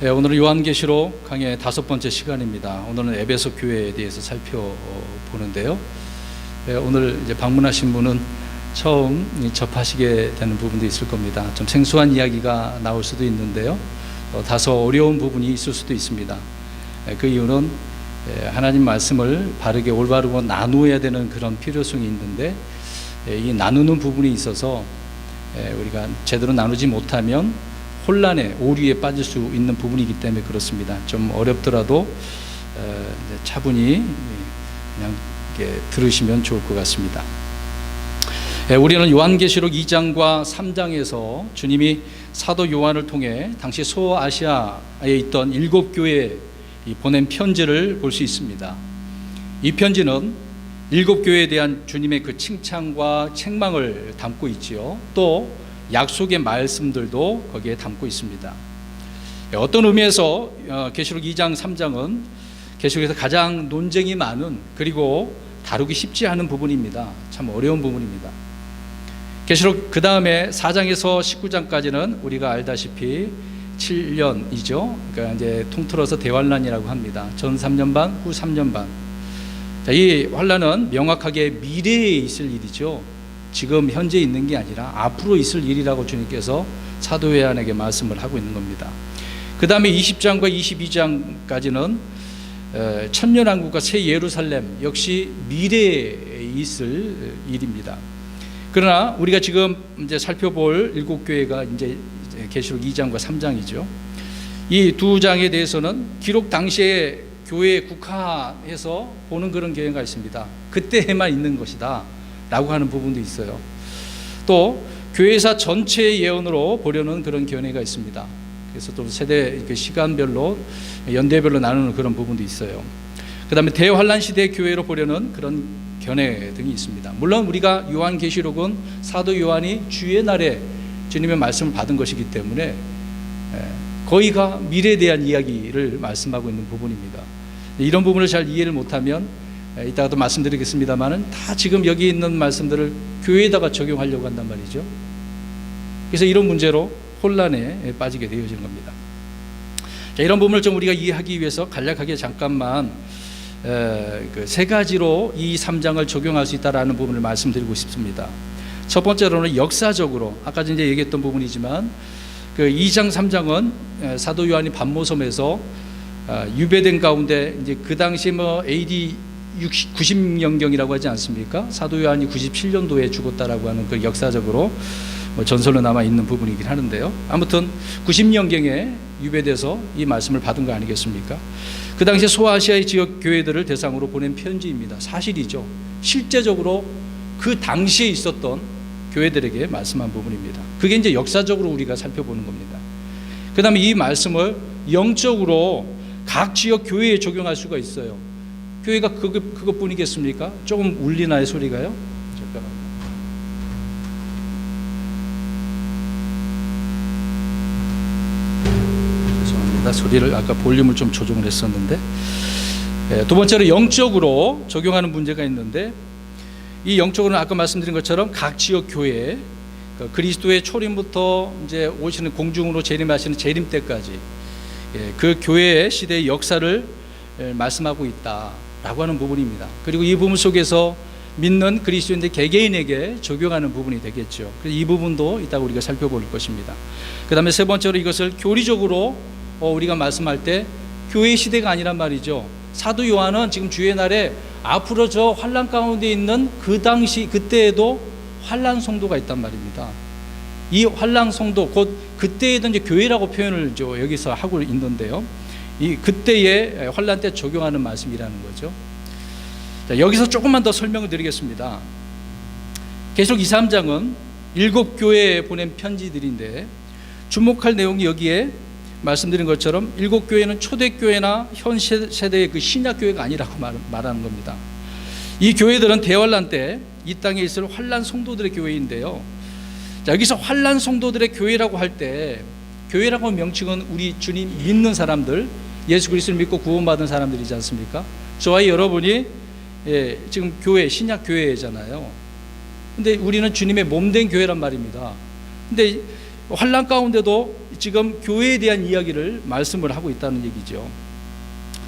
오늘은 요한계시록 강의 5번째 시간입니다. 오늘은 에베소 교회에 대해서 살펴보는데요. 오늘 이제 방문하신 분은 처음 접하시게 되는 부분도 있을 겁니다. 좀 생소한 이야기가 나올 수도 있는데요. 다소 어려운 부분이 있을 수도 있습니다. 그 이유는 하나님 말씀을 바르게 올바르고 나누어야 되는 그런 필요성이 있는데, 이 나누는 부분이 있어서 우리가 제대로 나누지 못하면 혼란에, 오류에 빠질 수 있는 부분이기 때문에 그렇습니다. 좀 어렵더라도 차분히 그냥 들으시면 좋을 것 같습니다. 우리는 요한계시록 2장과 3장에서 주님이 사도 요한을 통해 당시 소아시아에 있던 7교회에 보낸 편지를 볼 수 있습니다. 이 편지는 7교회에 대한 주님의 그 칭찬과 책망을 담고 있지요. 또 약속의 말씀들도 거기에 담고 있습니다. 어떤 의미에서 계시록 2장, 3장은 계시록에서 가장 논쟁이 많은, 그리고 다루기 쉽지 않은 부분입니다. 참 어려운 부분입니다. 계시록 그 다음에 4장에서 19장까지는 우리가 알다시피 7년이죠. 그러니까 이제 통틀어서 대환란이라고 합니다. 전 3년 반, 후 3년 반. 이 환란은 명확하게 미래에 있을 일이죠. 지금 현재 있는 게 아니라 앞으로 있을 일이라고 주님께서 사도 요한에게 말씀을 하고 있는 겁니다. 그 다음에 20장과 22장까지는 천년왕국과 새 예루살렘, 역시 미래에 있을 일입니다. 그러나 우리가 지금 이제 살펴볼 7교회가 이제 계시록 2장과 3장이죠. 이 두 장에 대해서는 기록 당시에 교회에 국한해서 보는 그런 경향가 있습니다. 그때에만 있는 것이다 라고 하는 부분도 있어요. 또 교회사 전체의 예언으로 보려는 그런 견해가 있습니다. 그래서 또 세대 시간별로, 연대별로 나누는 그런 부분도 있어요. 그 다음에 대환란 시대 교회로 보려는 그런 견해 등이 있습니다. 물론 우리가 요한계시록은 사도 요한이 주의 날에 주님의 말씀을 받은 것이기 때문에 거의가 미래에 대한 이야기를 말씀하고 있는 부분입니다. 이런 부분을 잘 이해를 못하면, 이따가도 말씀드리겠습니다만은, 다 지금 여기 있는 말씀들을 교회에다가 적용하려고 한단 말이죠. 그래서 이런 문제로 혼란에 빠지게 되어지는 겁니다. 자, 이런 부분을 좀 우리가 이해하기 위해서 간략하게 잠깐만 그 세 가지로 이 3장을 적용할 수 있다라는 부분을 말씀드리고 싶습니다. 첫 번째로는 역사적으로, 아까 이제 얘기했던 부분이지만, 그 2장, 3장은 사도 요한이 반모섬에서 유배된 가운데, 이제 그 당시 AD 90년경이라고 하지 않습니까? 사도 요한이 97년도에 죽었다라고 하는 그 역사적으로 전설로 남아 있는 부분이긴 하는데요. 아무튼 90년경에 유배돼서 이 말씀을 받은 거 아니겠습니까? 그 당시 소아시아의 지역 교회들을 대상으로 보낸 편지입니다. 사실이죠. 실제적으로 그 당시에 있었던 교회들에게 말씀한 부분입니다. 그게 이제 역사적으로 우리가 살펴보는 겁니다. 그 다음에 이 말씀을 영적으로 각 지역 교회에 적용할 수가 있어요. 교회가 그것뿐이겠습니까? 조금 울리나요, 소리가요? 죄송합니다. 소리를 아까 볼륨을 좀 조정을 했었는데, 두 번째로 영적으로 적용하는 문제가 있는데, 이 영적으로는 아까 말씀드린 것처럼 각 지역 교회, 그리스도의 초림부터 이제 오시는 공중으로 재림하시는 재림 때까지 그 교회의 시대의 역사를 말씀하고 있다라고 하는 부분입니다. 그리고 이 부분 속에서 믿는 그리스도인들 개개인에게 적용하는 부분이 되겠죠. 그래서 이 부분도 이따가 우리가 살펴볼 것입니다. 그 다음에 세 번째로 이것을 교리적으로 우리가 말씀할 때 교회 시대가 아니란 말이죠. 사도 요한은 지금 주의 날에 앞으로 저 환란 가운데 있는 그 당시, 그때에도 환란 성도가 있단 말입니다. 이 환란 성도, 곧 그때에도 이제 교회라고 표현을 여기서 하고 있는데요. 이 그때의 환란 때 적용하는 말씀이라는 거죠. 자, 여기서 조금만 더 설명을 드리겠습니다. 계시록 2, 3장은 7교회에 보낸 편지들인데, 주목할 내용이 여기에 말씀드린 것처럼 7교회는 초대교회나 현 세대의 그 신약교회가 아니라고 말하는 겁니다. 이 교회들은 대환란 때 이 땅에 있을 환란 성도들의 교회인데요. 자, 여기서 환란 성도들의 교회라고 할 때, 교회라고 하는 명칭은 우리 주님 믿는 사람들, 예수 그리스도를 믿고 구원받은 사람들이지 않습니까? 저와 여러분이 지금 교회, 신약 교회잖아요. 근데 우리는 주님의 몸된 교회란 말입니다. 근데 환란 가운데도 지금 교회에 대한 이야기를 말씀을 하고 있다는 얘기죠.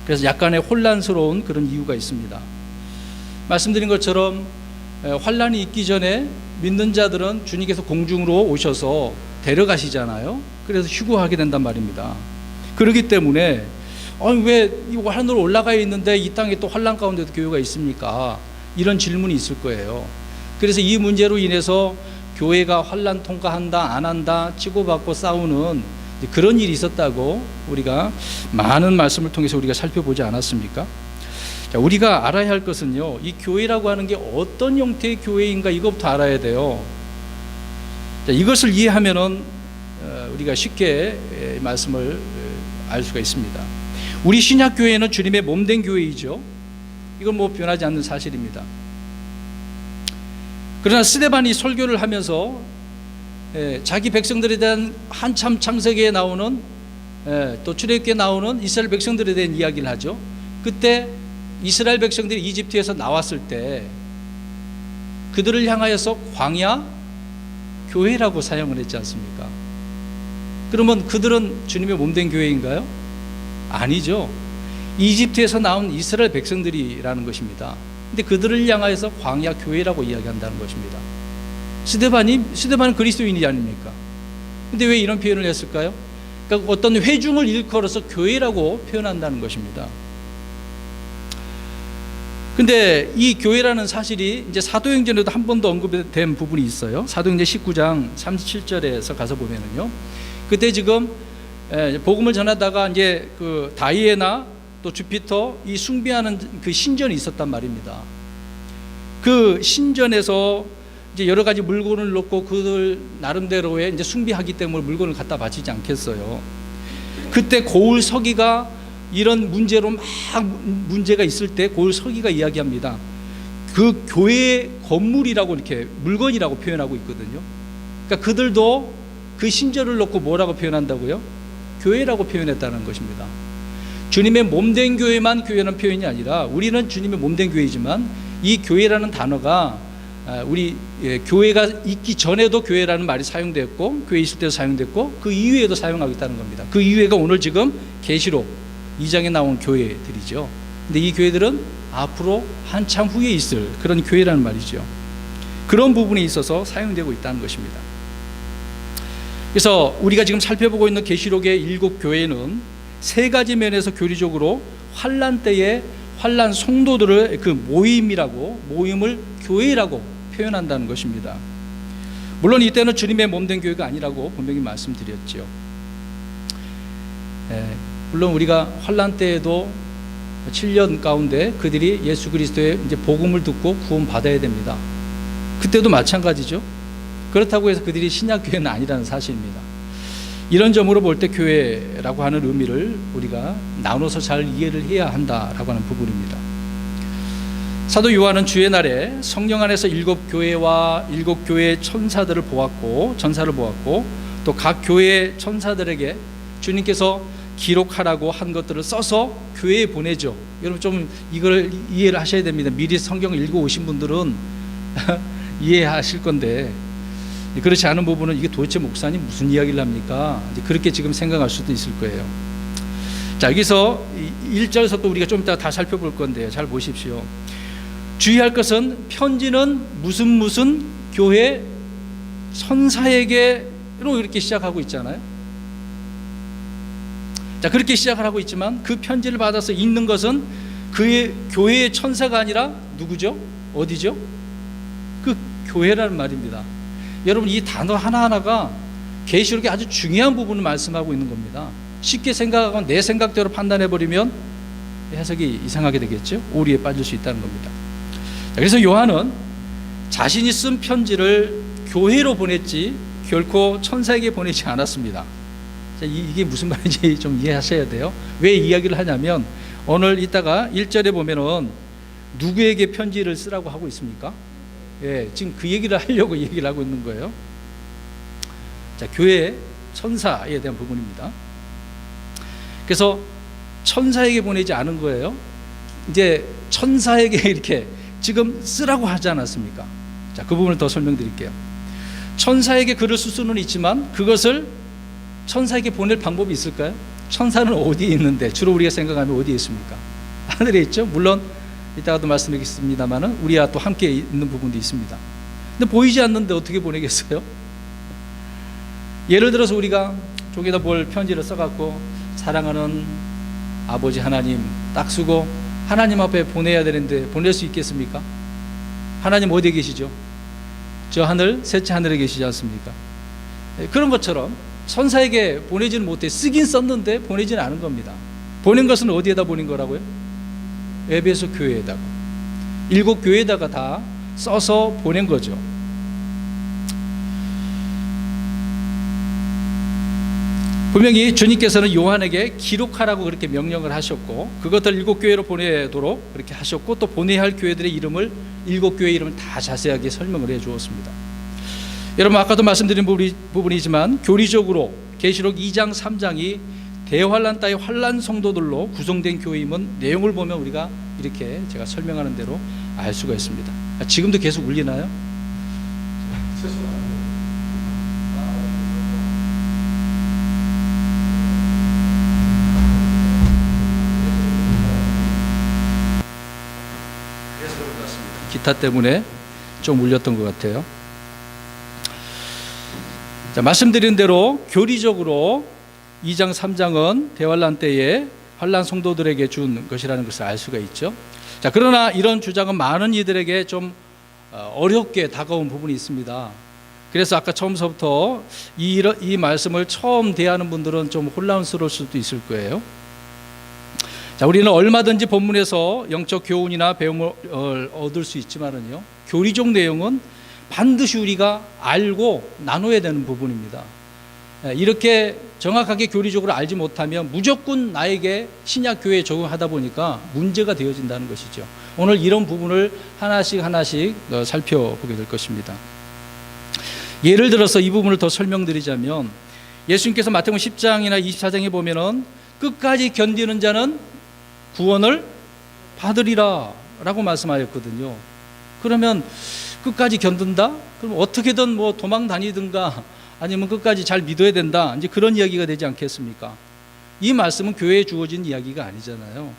그래서 약간의 혼란스러운 그런 이유가 있습니다. 말씀드린 것처럼 환란이 있기 전에 믿는 자들은 주님께서 공중으로 오셔서 데려가시잖아요. 그래서 휴거하게 된단 말입니다. 그렇기 때문에 왜 이 환란으로 올라가 있는데 이 땅에 또 환란 가운데도 교회가 있습니까? 이런 질문이 있을 거예요. 그래서 이 문제로 인해서 교회가 환란 통과한다 안 한다 치고받고 싸우는 그런 일이 있었다고 우리가 많은 말씀을 통해서 우리가 살펴보지 않았습니까? 자, 우리가 알아야 할 것은요, 이 교회라고 하는 게 어떤 형태의 교회인가 이것부터 알아야 돼요. 자, 이것을 이해하면은 우리가 쉽게 말씀을 알 수가 있습니다. 우리 신약 교회는 주님의 몸된 교회이죠. 이건 뭐 변하지 않는 사실입니다. 그러나 스데반이 설교를 하면서 자기 백성들에 대한 한참 창세기에 나오는 또 출애굽기에 나오는 이스라엘 백성들에 대한 이야기를 하죠. 그때 이스라엘 백성들이 이집트에서 나왔을 때 그들을 향하여서 광야 교회라고 사용을 했지 않습니까? 그러면 그들은 주님의 몸된 교회인가요? 아니죠. 이집트에서 나온 이스라엘 백성들이라는 것입니다. 근데 그들을 향하여서 광야 교회라고 이야기한다는 것입니다. 스데반은 그리스도인이 아닙니까? 근데 왜 이런 표현을 했을까요? 그러니까 어떤 회중을 일컬어서 교회라고 표현한다는 것입니다. 근데 이 교회라는 사실이 이제 사도행전에도 한 번 더 언급된 부분이 있어요. 사도행전 19장 37절에서 가서 보면은요. 그때 지금 복음을 전하다가 이제 그 다이애나 또 주피터 이 숭배하는 그 신전이 있었단 말입니다. 그 신전에서 이제 여러 가지 물건을 놓고 그들 나름대로의 이제 숭배하기 때문에 물건을 갖다 바치지 않겠어요. 그때 고울 서기가 이런 문제로 막 문제가 있을 때 고울 서기가 이야기합니다. 그 교회의 건물이라고 이렇게 물건이라고 표현하고 있거든요. 그러니까 그들도 그 신전을 놓고 뭐라고 표현한다고요? 교회라고 표현했다는 것입니다. 주님의 몸된 교회만 교회라는 표현이 아니라 우리는 주님의 몸된 교회이지만 이 교회라는 단어가 우리 교회가 있기 전에도 교회라는 말이 사용됐고 교회 있을 때도 사용됐고 그 이후에도 사용하고 있다는 겁니다. 그 이후에가 오늘 지금 계시록 2장에 나온 교회들이죠. 근데 이 교회들은 앞으로 한참 후에 있을 그런 교회라는 말이죠. 그런 부분에 있어서 사용되고 있다는 것입니다. 그래서 우리가 지금 살펴보고 있는 계시록의 7교회는 세 가지 면에서 교리적으로 환란 때에 환란 성도들의 그 모임을 교회라고 표현한다는 것입니다. 물론 이때는 주님의 몸된 교회가 아니라고 분명히 말씀드렸죠. 물론 우리가 환란 때에도 7년 가운데 그들이 예수 그리스도의 이제 복음을 듣고 구원 받아야 됩니다. 그때도 마찬가지죠. 그렇다고 해서 그들이 신약 교회는 아니라는 사실입니다. 이런 점으로 볼 때 교회라고 하는 의미를 우리가 나눠서 잘 이해를 해야 한다라고 하는 부분입니다. 사도 요한은 주의 날에 성령 안에서 7교회와 7교회의 천사들을 보았고 전사를 보았고 또 각 교회의 천사들에게 주님께서 기록하라고 한 것들을 써서 교회에 보내죠. 여러분 좀 이걸 이해를 하셔야 됩니다. 미리 성경을 읽어오신 분들은 이해하실 건데 그렇지 않은 부분은 이게 도대체 목사님 무슨 이야기를 합니까? 이제 그렇게 지금 생각할 수도 있을 거예요. 자, 여기서 1절에서 또 우리가 좀 이따 다 살펴볼 건데요. 잘 보십시오. 주의할 것은 편지는 무슨 교회 천사에게로 이렇게 시작하고 있잖아요. 자, 그렇게 시작을 하고 있지만 그 편지를 받아서 읽는 것은 그의 교회의 천사가 아니라 누구죠? 어디죠? 그 교회라는 말입니다. 여러분 이 단어 하나하나가 계시록의 아주 중요한 부분을 말씀하고 있는 겁니다. 쉽게 생각하고 내 생각대로 판단해버리면 해석이 이상하게 되겠죠. 오리에 빠질 수 있다는 겁니다. 그래서 요한은 자신이 쓴 편지를 교회로 보냈지 결코 천사에게 보내지 않았습니다. 이게 무슨 말인지 좀 이해하셔야 돼요. 왜 이야기를 하냐면 오늘 이따가 1절에 보면은 누구에게 편지를 쓰라고 하고 있습니까? 지금 그 얘기를 하려고 얘기를 하고 있는 거예요. 자, 교회 천사에 대한 부분입니다. 그래서 천사에게 보내지 않은 거예요. 이제 천사에게 이렇게 지금 쓰라고 하지 않았습니까? 자, 그 부분을 더 설명드릴게요. 천사에게 글을 쓸 수는 있지만 그것을 천사에게 보낼 방법이 있을까요? 천사는 어디에 있는데 주로 우리가 생각하면 어디에 있습니까? 하늘에 있죠. 물론 이따가도 말씀드리겠습니다만 우리와 또 함께 있는 부분도 있습니다. 근데 보이지 않는데 어떻게 보내겠어요? 예를 들어서 우리가 쪽에다 뭘 편지를 써갖고 사랑하는 아버지 하나님 딱 쓰고 하나님 앞에 보내야 되는데 보낼 수 있겠습니까? 하나님 어디에 계시죠? 저 하늘 셋째 하늘에 계시지 않습니까? 그런 것처럼 천사에게 보내지는 못해. 쓰긴 썼는데 보내지는 않은 겁니다. 보낸 것은 어디에다 보낸 거라고요? 에베소 교회에다가, 7 교회에다가 다 써서 보낸 거죠. 분명히 주님께서는 요한에게 기록하라고 그렇게 명령을 하셨고 그것들 7 교회로 보내도록 그렇게 하셨고 또 보내야 할 교회들의 이름을 7 교회 이름을 다 자세하게 설명을 해 주었습니다. 여러분 아까도 말씀드린 부분이지만 교리적으로 계시록 2장 3장이 대환란 따위 환란 성도들로 구성된 교회임은 내용을 보면 우리가 이렇게 제가 설명하는 대로 알 수가 있습니다. 지금도 계속 울리나요? 기타 때문에 좀 울렸던 것 같아요. 자, 말씀드린 대로 교리적으로 2장 3장은 대환란 때에 환란 성도들에게 준 것이라는 것을 알 수가 있죠. 자, 그러나 이런 주장은 많은 이들에게 좀 어렵게 다가온 부분이 있습니다. 그래서 아까 처음서부터 이 말씀을 처음 대하는 분들은 좀 혼란스러울 수도 있을 거예요. 자, 우리는 얼마든지 본문에서 영적 교훈이나 배움을 얻을 수 있지만은요, 교리적 내용은 반드시 우리가 알고 나눠야 되는 부분입니다. 이렇게 정확하게 교리적으로 알지 못하면 무조건 나에게 신약 교회에 적용하다 보니까 문제가 되어진다는 것이죠. 오늘 이런 부분을 하나씩 살펴보게 될 것입니다. 예를 들어서 이 부분을 더 설명드리자면 예수님께서 마태복음 10장이나 24장에 보면은 끝까지 견디는 자는 구원을 받으리라 라고 말씀하였거든요. 그러면 끝까지 견딘다? 그럼 어떻게든 뭐 도망 다니든가 아니면 끝까지 잘 믿어야 된다, 이제 그런 이야기가 되지 않겠습니까? 이 말씀은 교회에 주어진 이야기가 아니잖아요.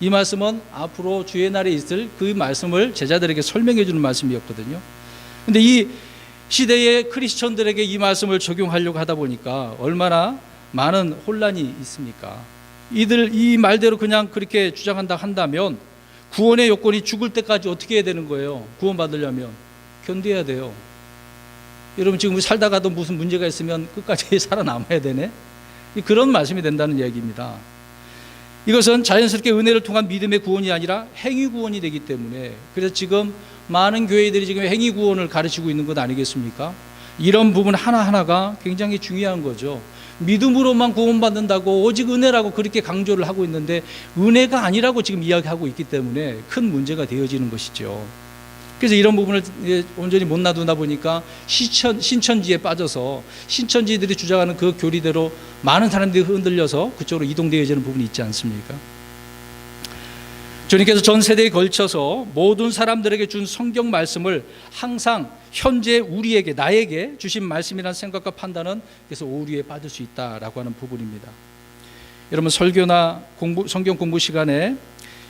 이 말씀은 앞으로 주의 날에 있을 그 말씀을 제자들에게 설명해 주는 말씀이었거든요. 근데 이 시대의 크리스천들에게 이 말씀을 적용하려고 하다 보니까 얼마나 많은 혼란이 있습니까? 이 말대로 그냥 그렇게 주장한다 한다면 구원의 요건이 죽을 때까지 어떻게 해야 되는 거예요? 구원받으려면 견뎌야 돼요. 여러분 지금 살다가도 무슨 문제가 있으면 끝까지 살아남아야 되네? 그런 말씀이 된다는 이야기입니다. 이것은 자연스럽게 은혜를 통한 믿음의 구원이 아니라 행위 구원이 되기 때문에, 그래서 지금 많은 교회들이 지금 행위 구원을 가르치고 있는 것 아니겠습니까? 이런 부분 하나하나가 굉장히 중요한 거죠. 믿음으로만 구원받는다고 오직 은혜라고 그렇게 강조를 하고 있는데 은혜가 아니라고 지금 이야기하고 있기 때문에 큰 문제가 되어지는 것이죠. 그래서 이런 부분을 온전히 못 놔두다 보니까 신천지에 빠져서 신천지들이 주장하는 그 교리대로 많은 사람들이 흔들려서 그쪽으로 이동되어지는 부분이 있지 않습니까? 주님께서 전 세대에 걸쳐서 모든 사람들에게 준 성경 말씀을 항상 현재 우리에게, 나에게 주신 말씀이라는 생각과 판단은 그래서 오류에 빠질 수 있다라고 하는 부분입니다. 여러분 설교나 성경 공부 시간에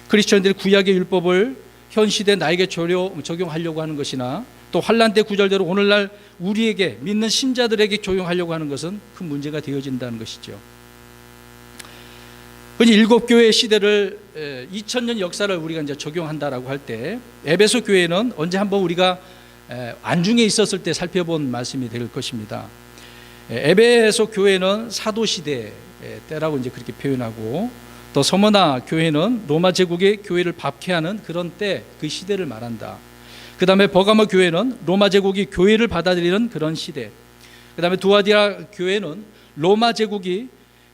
크리스천들이 구약의 율법을 현 시대 나에게 적용하려고 하는 것이나 또 환란 때 구절대로 오늘날 우리에게 믿는 신자들에게 적용하려고 하는 것은 큰 문제가 되어진다는 것이죠. 그니 7 교회의 시대를 2000년 역사를 우리가 이제 적용한다라고 할 때 에베소 교회는 언제 한번 우리가 안중에 있었을 때 살펴본 말씀이 될 것입니다. 에베소 교회는 사도 시대 때라고 이제 그렇게 표현하고, 또 서머나 교회는 로마 제국의 교회를 박해하는 그런 때, 그 시대를 말한다. 그 다음에 버가모 교회는 로마 제국이 교회를 받아들이는 그런 시대. 그 다음에 두아디라 교회는 로마 제국이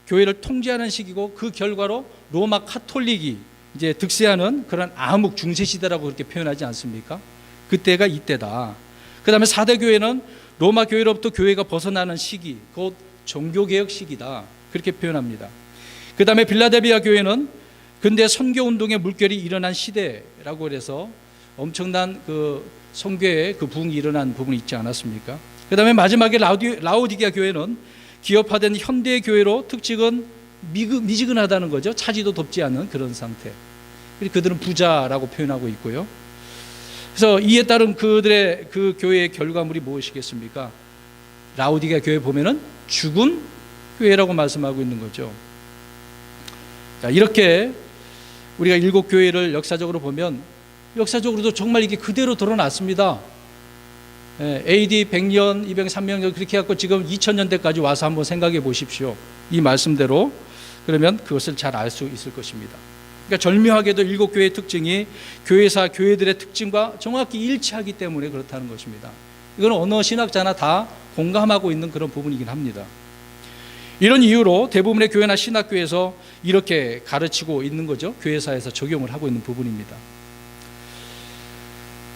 교회를 통제하는 시기고, 그 결과로 로마 카톨릭이 이제 득세하는 그런 암흑 중세 시대라고 그렇게 표현하지 않습니까? 그때가 이때다. 그 다음에 사대 교회는 로마 교회로부터 교회가 벗어나는 시기, 곧 종교개혁 시기다, 그렇게 표현합니다. 그 다음에 빌라델비아 교회는 근대 선교운동의 물결이 일어난 시대라고 해서 엄청난 그 선교의 그 부흥이 일어난 부분이 있지 않았습니까? 그 다음에 마지막에 라오디게아 교회는 기업화된 현대 교회로 특징은 미지근하다는 거죠. 차지도 덥지 않은 그런 상태. 그리고 그들은 부자라고 표현하고 있고요. 그래서 이에 따른 그들의 그 교회의 결과물이 무엇이겠습니까? 라오디게아 교회 보면은 죽은 교회라고 말씀하고 있는 거죠. 자, 이렇게 우리가 일곱 교회를 역사적으로 보면 역사적으로도 정말 이게 그대로 드러났습니다. AD 100년, 203년 그렇게 해갖고 지금 2000년대까지 와서 한번 생각해 보십시오. 이 말씀대로 그러면 그것을 잘 알 수 있을 것입니다. 그러니까 절묘하게도 일곱 교회의 특징이 교회사, 교회들의 특징과 정확히 일치하기 때문에 그렇다는 것입니다. 이건 어느 신학자나 다 공감하고 있는 그런 부분이긴 합니다. 이런 이유로 대부분의 교회나 신학교에서 이렇게 가르치고 있는 거죠. 교회사에서 적용을 하고 있는 부분입니다.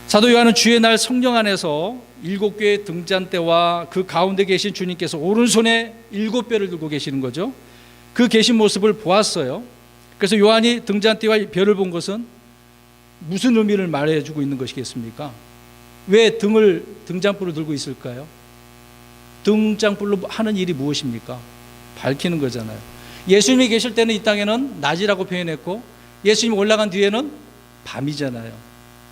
사도 요한은 주의 날 성령 안에서 일곱 개의 등잔대와 그 가운데 계신 주님께서 오른손에 일곱 별을 들고 계시는 거죠. 그 계신 모습을 보았어요. 그래서 요한이 등잔대와 별을 본 것은 무슨 의미를 말해주고 있는 것이겠습니까? 왜 등잔불을 들고 있을까요? 등잔불로 하는 일이 무엇입니까? 밝히는 거잖아요. 예수님이 계실 때는 이 땅에는 낮이라고 표현했고 예수님이 올라간 뒤에는 밤이잖아요.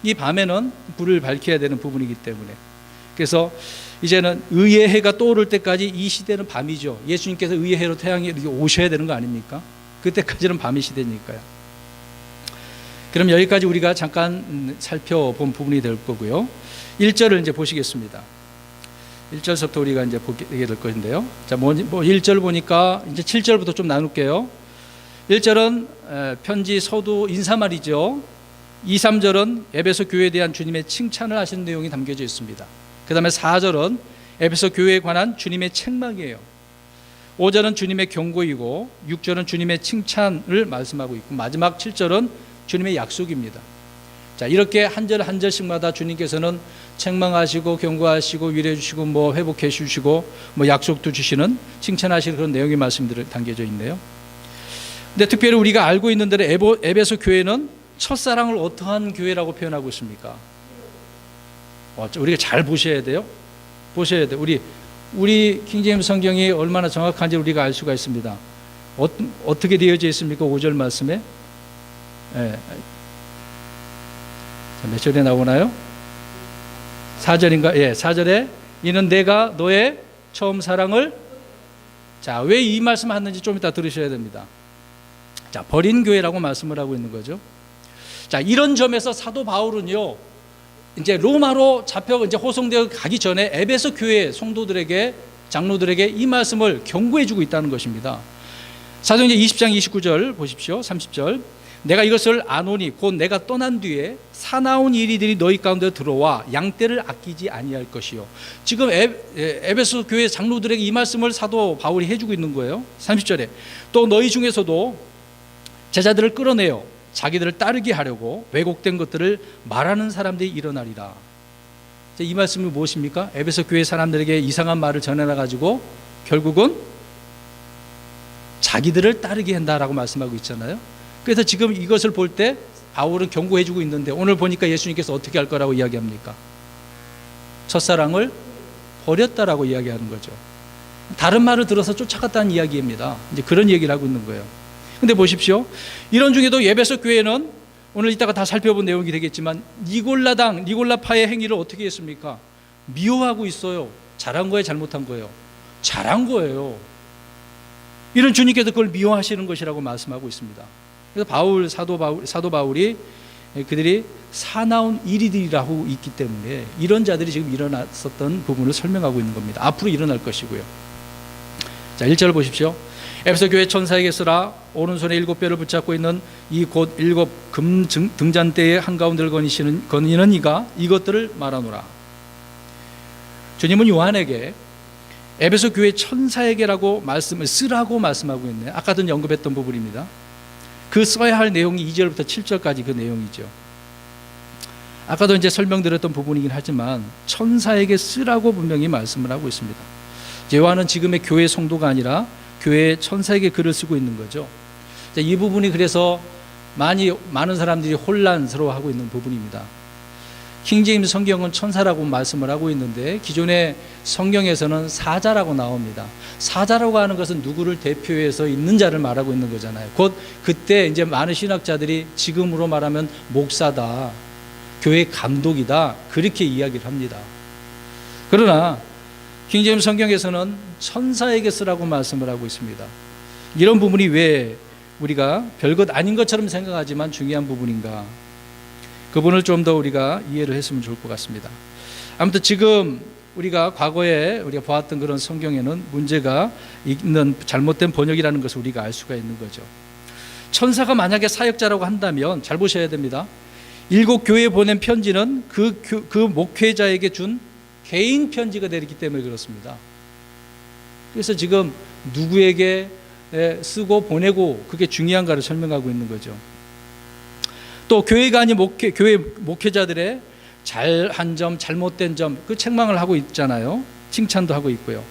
이 밤에는 불을 밝혀야 되는 부분이기 때문에 그래서 이제는 의의 해가 떠오를 때까지 이 시대는 밤이죠. 예수님께서 의의 해로 태양이 이렇게 오셔야 되는 거 아닙니까? 그때까지는 밤의 시대니까요. 그럼 여기까지 우리가 잠깐 살펴본 부분이 될 거고요. 1절을 이제 보시겠습니다. 1절부터 우리가 이제 보게 될 것인데요. 자, 1절 보니까 이제 7절부터 좀 나눌게요. 1절은 편지, 서두, 인사말이죠. 2, 3절은 에베소 교회에 대한 주님의 칭찬을 하시는 내용이 담겨져 있습니다. 그 다음에 4절은 에베소 교회에 관한 주님의 책망이에요. 5절은 주님의 경고이고 6절은 주님의 칭찬을 말씀하고 있고 마지막 7절은 주님의 약속입니다. 자, 이렇게 한 절 한 절씩마다 주님께서는 책망하시고 경고하시고 위로해 주시고 뭐 회복해 주시고 뭐 약속도 주시는 칭찬하시는 그런 내용의 말씀들이 담겨져 있네요. 근데 특별히 우리가 알고 있는 대로 에베소 교회는 첫사랑을 어떠한 교회라고 표현하고 있습니까? 우리가 잘 보셔야 돼요. 보셔야 돼요. 우리 킹제임스 성경이 얼마나 정확한지 우리가 알 수가 있습니다. 어떻게 되어져 있습니까? 5절 말씀에 몇 절에 나오나요? 4절인가? 예, 4절에 이는 내가 너의 처음 사랑을 자, 왜 이 말씀 하는지 좀 이따 들으셔야 됩니다. 자, 버린 교회라고 말씀을 하고 있는 거죠. 자, 이런 점에서 사도 바울은요, 이제 로마로 잡혀 이제 호송되어 가기 전에 에베소 교회 성도들에게 장로들에게 이 말씀을 경고해 주고 있다는 것입니다. 사도행전 20장 29절 보십시오. 30절. 내가 이것을 아노니 곧 내가 떠난 뒤에 사나운 이리들이 너희 가운데 들어와 양떼를 아끼지 아니할 것이요. 지금 에베소 교회 장로들에게 이 말씀을 사도 바울이 해주고 있는 거예요. 30절에 또 너희 중에서도 제자들을 끌어내어 자기들을 따르게 하려고 왜곡된 것들을 말하는 사람들이 일어나리라. 이 말씀이 무엇입니까? 에베소 교회 사람들에게 이상한 말을 전해놔가지고 결국은 자기들을 따르게 한다라고 말씀하고 있잖아요. 그래서 지금 이것을 볼 때 바울은 경고해주고 있는데 오늘 보니까 예수님께서 어떻게 할 거라고 이야기합니까? 첫사랑을 버렸다라고 이야기하는 거죠. 다른 말을 들어서 쫓아갔다는 이야기입니다. 이제 그런 얘기를 하고 있는 거예요. 근데 보십시오. 이런 중에도 에베소 교회는 오늘 이따가 다 살펴본 내용이 되겠지만 니골라파의 행위를 어떻게 했습니까? 미워하고 있어요. 잘한 거예요, 잘못한 거예요? 잘한 거예요. 이런 주님께서 그걸 미워하시는 것이라고 말씀하고 있습니다. 그래서 사도 바울이 그들이 사나운 이리들이라고 있기 때문에 이런 자들이 지금 일어났었던 부분을 설명하고 있는 겁니다. 앞으로 일어날 것이고요. 자, 1절 보십시오. 에베소 교회 천사에게 쓰라. 오른손에 7뼈를 붙잡고 있는 이 곧 7 금 등잔대의 한가운데를 거니는 이가 이것들을 말하노라. 주님은 요한에게 에베소 교회 천사에게라고 쓰라고 말씀하고 있네요. 아까도 언급했던 부분입니다. 그 써야 할 내용이 2절부터 7절까지 그 내용이죠. 아까도 이제 설명드렸던 부분이긴 하지만 천사에게 쓰라고 분명히 말씀을 하고 있습니다. 요한은 지금의 교회 성도가 아니라 교회 천사에게 글을 쓰고 있는 거죠. 이 부분이 그래서 많은 사람들이 혼란스러워하고 있는 부분입니다. 킹제임스 성경은 천사라고 말씀을 하고 있는데 기존의 성경에서는 사자라고 나옵니다. 사자라고 하는 것은 누구를 대표해서 있는 자를 말하고 있는 거잖아요. 곧 그때 이제 많은 신학자들이 지금으로 말하면 목사다, 교회 감독이다, 그렇게 이야기를 합니다. 그러나 킹제임스 성경에서는 천사에게 쓰라고 말씀을 하고 있습니다. 이런 부분이 왜 우리가 별것 아닌 것처럼 생각하지만 중요한 부분인가? 그 부분을 좀 더 우리가 이해를 했으면 좋을 것 같습니다. 아무튼 지금 우리가 과거에 우리가 보았던 그런 성경에는 문제가 있는 잘못된 번역이라는 것을 우리가 알 수가 있는 거죠. 천사가 만약에 사역자라고 한다면 잘 보셔야 됩니다. 7교회에 보낸 편지는 그 목회자에게 준 개인 편지가 되기 때문에 그렇습니다. 그래서 지금 누구에게 쓰고 보내고 그게 중요한가를 설명하고 있는 거죠. 또 교회가 아닌 교회 목회자들의 잘한 점, 잘못된 점, 그 책망을 하고 있잖아요. 칭찬도 하고 있고요.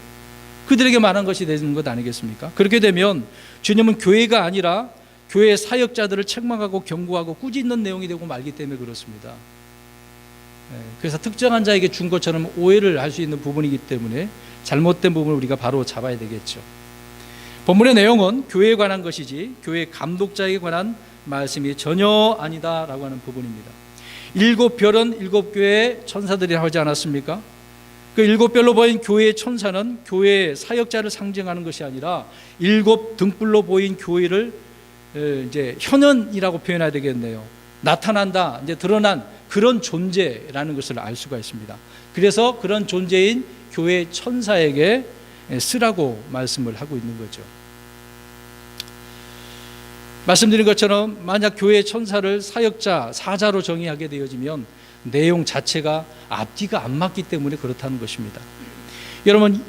그들에게 말한 것이 되는 것 아니겠습니까? 그렇게 되면 주님은 교회가 아니라 교회 사역자들을 책망하고 경고하고 꾸짖는 내용이 되고 말기 때문에 그렇습니다. 그래서 특정한 자에게 준 것처럼 오해를 할 수 있는 부분이기 때문에 잘못된 부분을 우리가 바로 잡아야 되겠죠. 본문의 내용은 교회에 관한 것이지 교회 감독자에게 관한 말씀이 전혀 아니다라고 하는 부분입니다. 7별은 7교회의 천사들이라고 하지 않았습니까? 그 7별로 보인 교회의 천사는 교회의 사역자를 상징하는 것이 아니라 7 등불로 보인 교회를 이제 현현이라고 표현해야 되겠네요. 나타난다, 이제 드러난 그런 존재라는 것을 알 수가 있습니다. 그래서 그런 존재인 교회 천사에게 쓰라고 말씀을 하고 있는 거죠. 말씀드린 것처럼 만약 교회 천사를 사역자, 사자로 정의하게 되어지면 내용 자체가 앞뒤가 안 맞기 때문에 그렇다는 것입니다. 여러분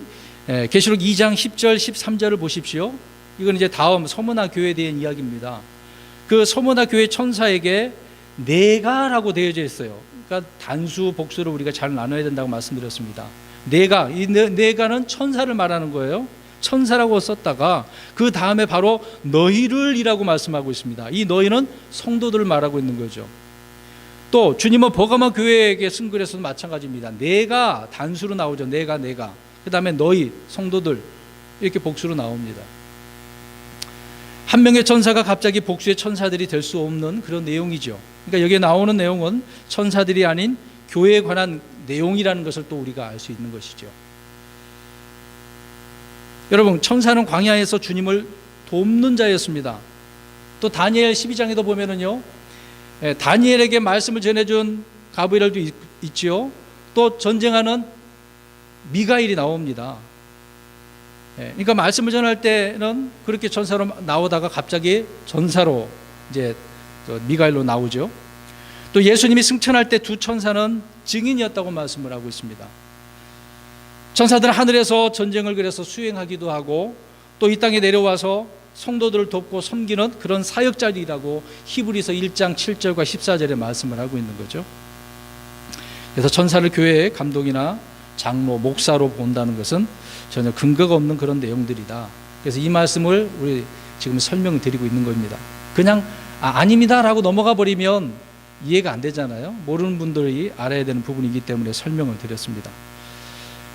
계시록 2장 10절 13절을 보십시오. 이건 이제 다음 서문화 교회에 대한 이야기입니다. 그 서문화 교회 천사에게 내가라고 되어져 있어요. 그러니까 단수 복수를 우리가 잘 나눠야 된다고 말씀드렸습니다. 내가, 이 내가는 천사를 말하는 거예요. 천사라고 썼다가 그 다음에 바로 너희를 이라고 말씀하고 있습니다. 이 너희는 성도들을 말하고 있는 거죠. 또 주님은 버가모 교회에게 쓴 글에서도 마찬가지입니다. 내가 단수로 나오죠. 내가 그 다음에 너희 성도들 이렇게 복수로 나옵니다. 한 명의 천사가 갑자기 복수의 천사들이 될 수 없는 그런 내용이죠. 그러니까 여기에 나오는 내용은 천사들이 아닌 교회에 관한 내용이라는 것을 또 우리가 알 수 있는 것이죠. 여러분 천사는 광야에서 주님을 돕는 자였습니다. 또 다니엘 12장에도 보면은요, 다니엘에게 말씀을 전해준 가브리엘도 있지요. 또 전쟁하는 미가엘이 나옵니다. 그러니까 말씀을 전할 때는 그렇게 천사로 나오다가 갑자기 전사로 이제 미가엘로 나오죠. 또 예수님이 승천할 때 두 천사는 증인이었다고 말씀을 하고 있습니다. 천사들은 하늘에서 전쟁을 그래서 수행하기도 하고 또 이 땅에 내려와서 성도들을 돕고 섬기는 그런 사역자들이라고 히브리서 1장 7절과 14절에 말씀을 하고 있는 거죠. 그래서 천사를 교회의 감독이나 장로, 목사로 본다는 것은 전혀 근거가 없는 그런 내용들이다. 그래서 이 말씀을 우리 지금 설명드리고 있는 겁니다. 그냥 아닙니다 라고 넘어가 버리면 이해가 안 되잖아요. 모르는 분들이 알아야 되는 부분이기 때문에 설명을 드렸습니다.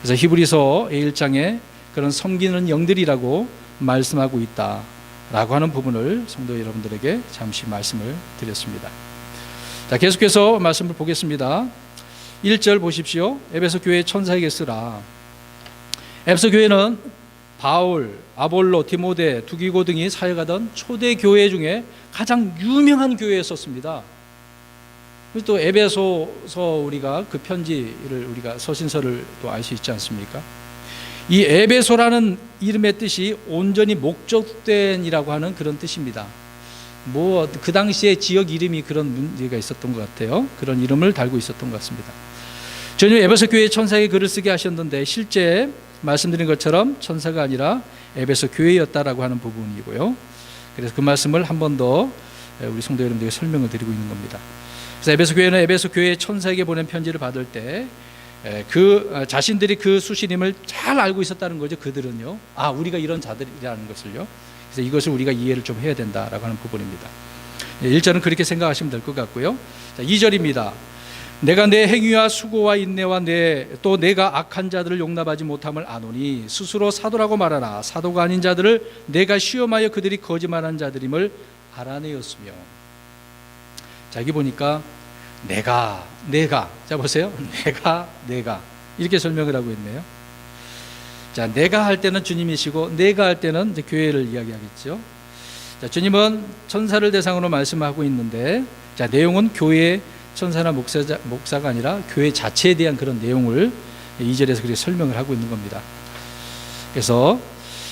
그래서 히브리서 1장에 그런 섬기는 영들이라고 말씀하고 있다라고 하는 부분을 성도 여러분들에게 잠시 말씀을 드렸습니다. 자, 계속해서 말씀을 보겠습니다. 1절 보십시오. 에베소 교회 천사에게 쓰라. 에베소 교회는 바울, 아볼로, 디모데, 두기고 등이 사역하던 초대 교회 중에 가장 유명한 교회였었습니다. 또 에베소서 우리가 그 편지를 우리가 서신서를 또 알 수 있지 않습니까? 이 에베소라는 이름의 뜻이 온전히 목적된이라고 하는 그런 뜻입니다. 뭐 그 당시에 지역 이름이 그런 문제가 있었던 것 같아요. 그런 이름을 달고 있었던 것 같습니다. 전혀 에베소 교회 천사에게 글을 쓰게 하셨는데 실제 말씀드린 것처럼 천사가 아니라 에베소 교회였다라고 하는 부분이고요. 그래서 그 말씀을 한 번 더 우리 성도 여러분들에게 설명을 드리고 있는 겁니다. 그래서 에베소 교회는 에베소 교회 천사에게 보낸 편지를 받을 때 그 자신들이 그 수신임을 잘 알고 있었다는 거죠. 그들은요. 우리가 이런 자들이라는 것을요. 그래서 이것을 우리가 이해를 좀 해야 된다라고 하는 부분입니다. 1절은 그렇게 생각하시면 될 것 같고요. 자, 2절입니다. 내가 내 행위와 수고와 인내와 또 내가 악한 자들을 용납하지 못함을 아노니 스스로 사도라고 말하나 사도가 아닌 자들을 내가 시험하여 그들이 거짓말하는 자들임을 알아내었으며. 자, 여기 보니까 내가 자 보세요. 내가 이렇게 설명을 하고 있네요. 자, 내가 할 때는 주님이시고 내가 할 때는 이제 교회를 이야기하겠죠. 자, 주님은 천사를 대상으로 말씀하고 있는데, 자, 내용은 교회 천사나 목사가 아니라 교회 자체에 대한 그런 내용을 2절에서 그렇게 설명을 하고 있는 겁니다. 그래서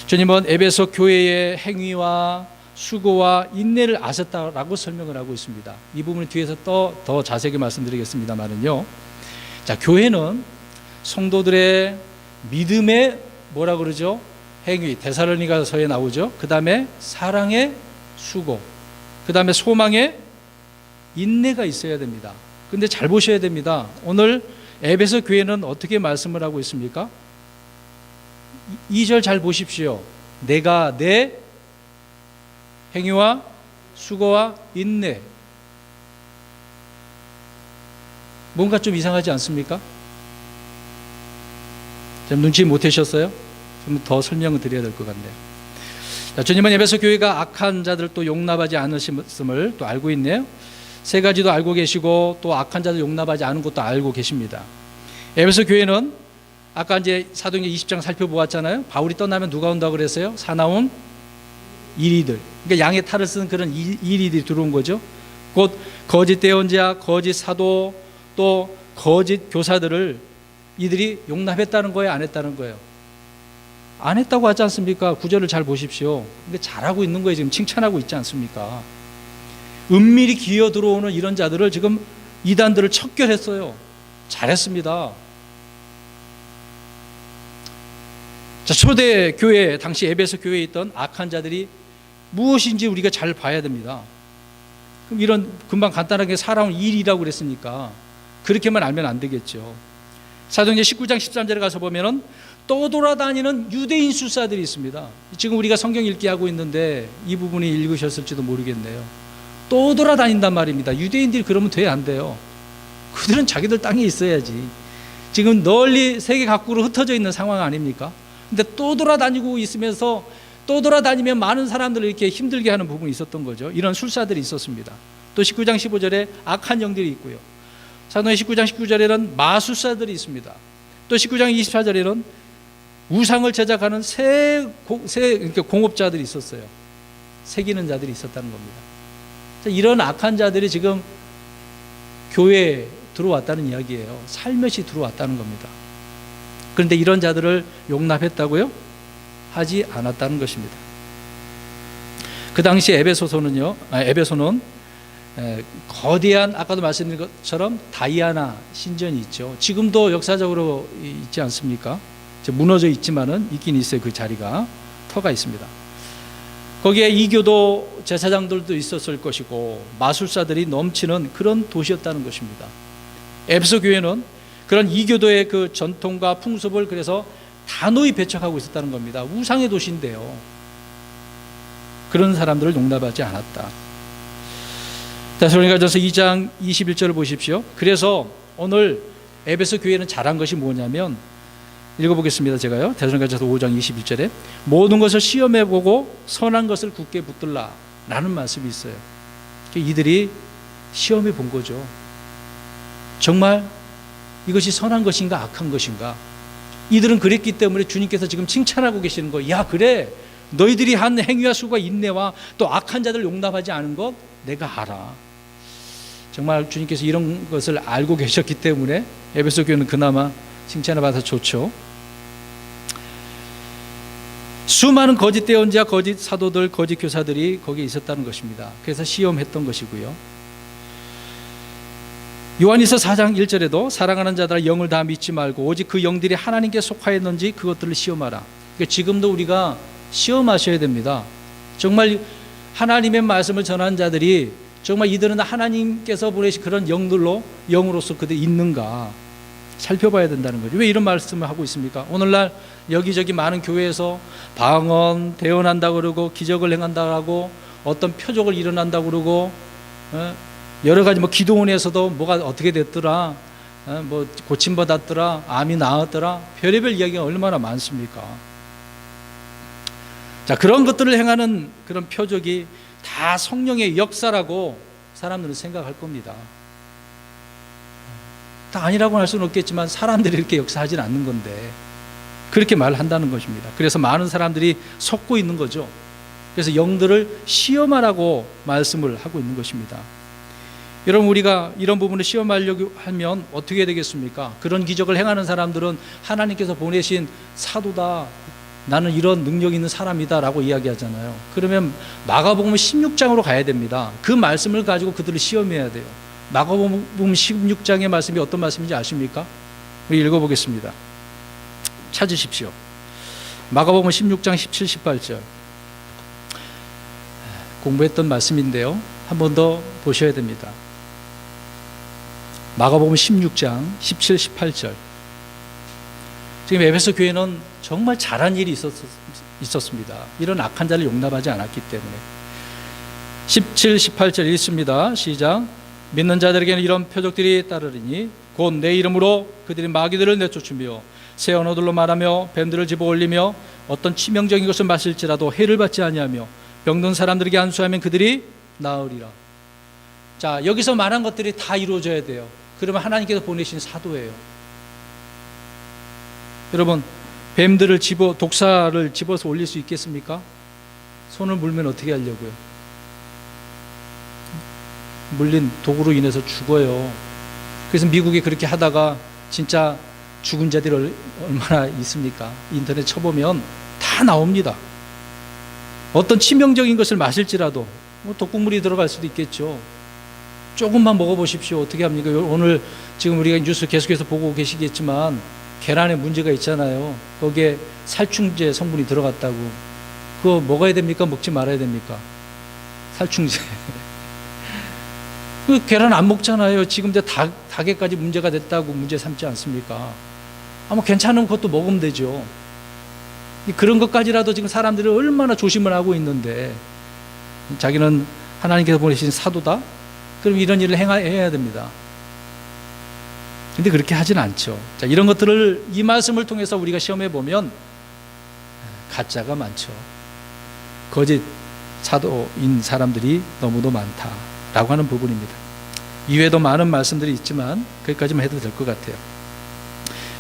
주님은 에베소 교회의 행위와 수고와 인내를 아셨다라고 설명을 하고 있습니다. 이 부분을 뒤에서 더 자세하게 말씀드리겠습니다만은요. 자, 교회는 성도들의 믿음의 뭐라 그러죠? 행위, 데살로니가서에 나오죠. 그 다음에 사랑의 수고, 그 다음에 소망의 인내가 있어야 됩니다. 근데 잘 보셔야 됩니다. 오늘 에베소 교회는 어떻게 말씀을 하고 있습니까? 2절 잘 보십시오. 내가 내 행위와 수고와 인내. 뭔가 좀 이상하지 않습니까? 좀 눈치 못 채셨어요? 좀 더 설명을 드려야 될 것 같네요. 자, 주님은 에베소 교회가 악한 자들을 또 용납하지 않으심을 또 알고 있네요. 세 가지도 알고 계시고 또 악한 자들 용납하지 않은 것도 알고 계십니다. 에베소 교회는 아까 이제 사도행전 20장 살펴보았잖아요. 바울이 떠나면 누가 온다고 그랬어요? 사나운 이리들. 그러니까 양의 탈을 쓰는 그런 이리들이 들어온 거죠. 곧 거짓 대언자, 거짓 사도, 또 거짓 교사들을 이들이 용납했다는 거예요, 안 했다는 거예요? 안 했다고 하지 않습니까? 구절을 잘 보십시오. 근데 잘하고 있는 거예요. 지금 칭찬하고 있지 않습니까? 은밀히 기어 들어오는 이런 자들을 지금 이단들을 척결했어요. 잘했습니다. 자, 초대 교회, 당시 에베소 교회에 있던 악한 자들이 무엇인지 우리가 잘 봐야 됩니다. 그럼 이런 금방 간단하게 살아온 일이라고 그랬으니까 그렇게만 알면 안 되겠죠. 사도행전 19장 13절에 가서 보면은 떠돌아다니는 유대인 술사들이 있습니다. 지금 우리가 성경 읽기 하고 있는데 이 부분이 읽으셨을지도 모르겠네요. 떠돌아다닌단 말입니다. 유대인들이 그러면 돼, 안 돼요? 그들은 자기들 땅에 있어야지. 지금 널리 세계 각국으로 흩어져 있는 상황 아닙니까? 근데 떠돌아다니고 있으면서 떠돌아다니면 많은 사람들을 이렇게 힘들게 하는 부분이 있었던 거죠. 이런 술사들이 있었습니다. 또 19장 15절에 악한 영들이 있고요. 사도행전 19장 19절에는 마술사들이 있습니다. 또 19장 24절에는 우상을 제작하는 그러니까 공업자들이 있었어요. 새기는 자들이 있었다는 겁니다. 이런 악한 자들이 지금 교회에 들어왔다는 이야기예요. 살며시 들어왔다는 겁니다. 그런데 이런 자들을 용납했다고요? 하지 않았다는 것입니다. 그 당시 에베소는 거대한, 아까도 말씀드린 것처럼 다이아나 신전이 있죠. 지금도 역사적으로 있지 않습니까? 무너져 있지만은 있긴 있어요. 그 자리가, 터가 있습니다. 거기에 이교도 제사장들도 있었을 것이고 마술사들이 넘치는 그런 도시였다는 것입니다. 에베소 교회는 그런 이교도의 그 전통과 풍습을 그래서 단호히 배척하고 있었다는 겁니다. 우상의 도시인데요. 그런 사람들을 용납하지 않았다. 데살로니가전서 2장 21절을 보십시오. 그래서 오늘 에베소 교회는 잘한 것이 뭐냐면, 읽어보겠습니다. 제가요. 데살로니가전서 5장 21절에 모든 것을 시험해보고 선한 것을 굳게 붙들라 라는 말씀이 있어요. 이들이 시험해 본 거죠. 정말 이것이 선한 것인가 악한 것인가. 이들은 그랬기 때문에 주님께서 지금 칭찬하고 계시는 거예요. 야, 그래, 너희들이 한 행위와 수고와 인내와 또 악한 자들 용납하지 않은 것 내가 알아. 정말 주님께서 이런 것을 알고 계셨기 때문에 에베소 교회는 그나마 칭찬을 받아서 좋죠. 수많은 거짓 대언자, 거짓 사도들, 거짓 교사들이 거기에 있었다는 것입니다. 그래서 시험했던 것이고요. 요한일서 4장 1절에도 사랑하는 자들아 영을 다 믿지 말고 오직 그 영들이 하나님께 속하였는지 그것들을 시험하라. 그러니까 지금도 우리가 시험하셔야 됩니다. 정말 하나님의 말씀을 전하는 자들이 정말 이들은 하나님께서 보내신 그런 영으로서 그들이 있는가 살펴봐야 된다는 거죠. 왜 이런 말씀을 하고 있습니까? 오늘날 여기저기 많은 교회에서 방언, 대언한다고 그러고 기적을 행한다고 하고 어떤 표적을 일어난다고 그러고 여러 가지 뭐 기도원에서도 뭐가 어떻게 됐더라, 뭐 고침받았더라, 암이 나았더라, 별의별 이야기가 얼마나 많습니까? 자, 그런 것들을 행하는 그런 표적이 다 성령의 역사라고 사람들은 생각할 겁니다. 다 아니라고 할 수는 없겠지만 사람들이 이렇게 역사하진 않는 건데 그렇게 말한다는 것입니다. 그래서 많은 사람들이 속고 있는 거죠. 그래서 영들을 시험하라고 말씀을 하고 있는 것입니다. 여러분, 우리가 이런 부분을 시험하려고 하면 어떻게 되겠습니까? 그런 기적을 행하는 사람들은 하나님께서 보내신 사도다, 나는 이런 능력 있는 사람이다 라고 이야기하잖아요. 그러면 마가복음 16장으로 가야 됩니다. 그 말씀을 가지고 그들을 시험해야 돼요. 마가복음 16장의 말씀이 어떤 말씀인지 아십니까? 우리 읽어보겠습니다. 찾으십시오. 마가복음 16장 17, 18절 공부했던 말씀인데요, 한 번 더 보셔야 됩니다. 마가복음 16장 17, 18절. 지금 에베소 교회는 정말 잘한 일이 있었습니다. 이런 악한 자를 용납하지 않았기 때문에. 17, 18절 읽습니다. 시작. 믿는 자들에게는 이런 표적들이 따르리니 곧 내 이름으로 그들이 마귀들을 내쫓으며 새 언어들로 말하며 뱀들을 집어 올리며 어떤 치명적인 것을 마실지라도 해를 받지 아니하며 병든 사람들에게 안수하면 그들이 나으리라. 자, 여기서 말한 것들이 다 이루어져야 돼요. 그러면 하나님께서 보내신 사도예요. 여러분, 뱀들을 독사를 집어서 올릴 수 있겠습니까? 손을 물면 어떻게 하려고요? 물린 독으로 인해서 죽어요. 그래서 미국이 그렇게 하다가 진짜 죽은 자들이 얼마나 있습니까? 인터넷 쳐보면 다 나옵니다. 어떤 치명적인 것을 마실지라도 뭐 독극물이 들어갈 수도 있겠죠. 조금만 먹어보십시오. 어떻게 합니까? 오늘 지금 우리가 뉴스 계속해서 보고 계시겠지만 계란에 문제가 있잖아요. 거기에 살충제 성분이 들어갔다고. 그거 먹어야 됩니까? 먹지 말아야 됩니까? 살충제. 그 계란 안 먹잖아요. 지금 이제 닭에까지 문제가 됐다고 문제 삼지 않습니까? 아마 괜찮은 것도 먹으면 되죠. 그런 것까지라도 지금 사람들이 얼마나 조심을 하고 있는데 자기는 하나님께서 보내신 사도다? 그럼 이런 일을 해야 됩니다. 근데 그렇게 하진 않죠. 자, 이런 것들을 이 말씀을 통해서 우리가 시험해 보면 가짜가 많죠. 거짓 사도인 사람들이 너무도 많다라고 하는 부분입니다. 이외에도 많은 말씀들이 있지만 거기까지만 해도 될 것 같아요.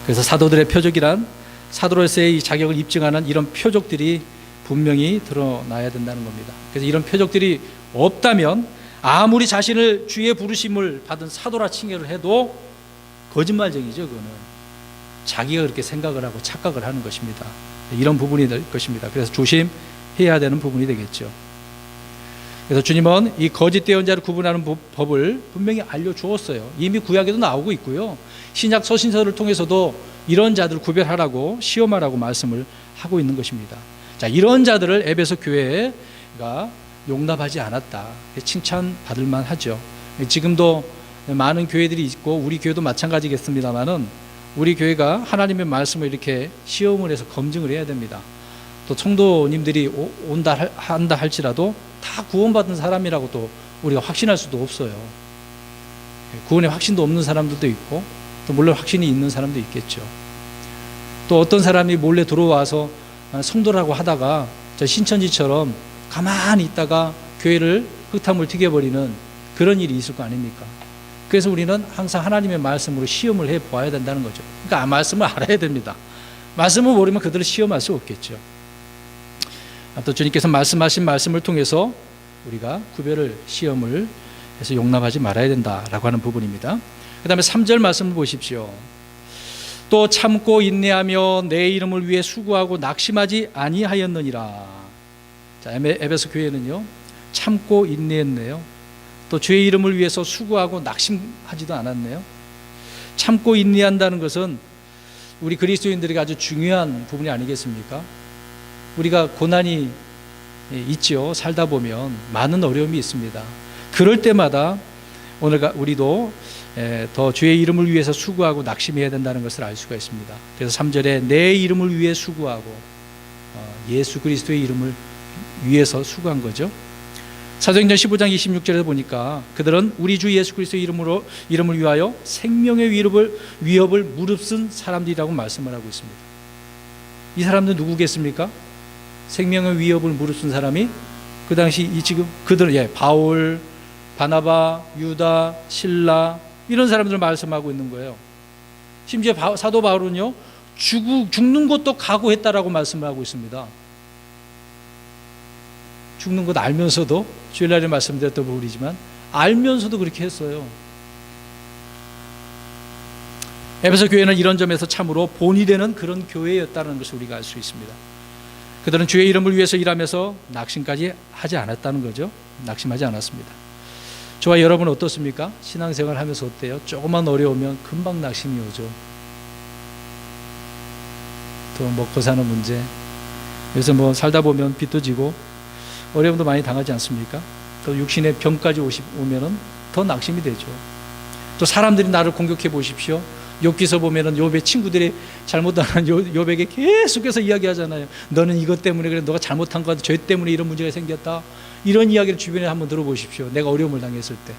그래서 사도들의 표적이란 사도로서의 이 자격을 입증하는 이런 표적들이 분명히 드러나야 된다는 겁니다. 그래서 이런 표적들이 없다면 아무리 자신을 주의 부르심을 받은 사도라 칭해를 해도 거짓말쟁이죠. 그거는 자기가 그렇게 생각을 하고 착각을 하는 것입니다. 이런 부분이 될 것입니다. 그래서 조심해야 되는 부분이 되겠죠. 그래서 주님은 이 거짓된 자를 구분하는 법을 분명히 알려주었어요. 이미 구약에도 나오고 있고요. 신약 서신서를 통해서도 이런 자들을 구별하라고 시험하라고 말씀을 하고 있는 것입니다. 자, 이런 자들을 에베소 교회가 용납하지 않았다. 칭찬받을 만하죠. 지금도 많은 교회들이 있고 우리 교회도 마찬가지겠습니다만은 우리 교회가 하나님의 말씀을 이렇게 시험을 해서 검증을 해야 됩니다. 또 성도님들이 한다 할지라도 다 구원받은 사람이라고 또 우리가 확신할 수도 없어요. 구원의 확신도 없는 사람들도 있고 또 물론 확신이 있는 사람도 있겠죠. 또 어떤 사람이 몰래 들어와서 성도라고 하다가 저 신천지처럼 가만히 있다가 교회를 흙탕물 튀겨버리는 그런 일이 있을 거 아닙니까? 그래서 우리는 항상 하나님의 말씀으로 시험을 해보아야 된다는 거죠. 그러니까 말씀을 알아야 됩니다. 말씀을 모르면 그들을 시험할 수 없겠죠. 또 주님께서 말씀하신 말씀을 통해서 우리가 구별을 시험을 해서 용납하지 말아야 된다라고 하는 부분입니다. 그 다음에 3절 말씀을 보십시오. 또 참고 인내하며 내 이름을 위해 수고하고 낙심하지 아니하였느니라. 자, 에베소 교회는요 참고 인내했네요. 또 주의 이름을 위해서 수고하고 낙심하지도 않았네요. 참고 인내한다는 것은 우리 그리스도인들에게 아주 중요한 부분이 아니겠습니까? 우리가 고난이 있죠. 살다 보면 많은 어려움이 있습니다. 그럴 때마다 오늘 우리도 더 주의 이름을 위해서 수고하고 낙심해야 된다는 것을 알 수가 있습니다. 그래서 3절에 내 이름을 위해 수고하고 예수 그리스도의 이름을 위해서 수고한 거죠. 사도행전 15장 26절에 보니까 그들은 우리 주 예수 그리스도의 이름을 위하여 생명의 위협을 무릅쓴 사람들이라고 말씀을 하고 있습니다. 이 사람들 누구겠습니까? 생명의 위협을 무릅쓴 사람이 그 당시 지금 그들 바울, 바나바, 유다, 실라 이런 사람들을 말씀하고 있는 거예요. 심지어 사도 바울은요 죽는 것도 각오했다라고 말씀을 하고 있습니다. 죽는 것 알면서도 주일날에 말씀드렸던 부분이지만 알면서도 그렇게 했어요. 에베소 교회는 이런 점에서 참으로 본이 되는 그런 교회였다는 것을 우리가 알 수 있습니다. 그들은 주의 이름을 위해서 일하면서 낙심까지 하지 않았다는 거죠. 낙심하지 않았습니다. 저와 여러분 어떻습니까? 신앙생활 하면서 어때요? 조금만 어려우면 금방 낙심이 오죠. 또 먹고 사는 문제, 그래서 살다 보면 빚도 지고 어려움도 많이 당하지 않습니까? 또 육신의 병까지 오면은 더 낙심이 되죠. 또 사람들이 나를 공격해 보십시오. 욥기서 보면은 욥의 친구들이 잘못한 욥에게 계속해서 이야기하잖아요. 너는 이것 때문에 그래, 너가 잘못한 것 같아, 죄 때문에 이런 문제가 생겼다. 이런 이야기를 주변에 한번 들어보십시오. 내가 어려움을 당했을 때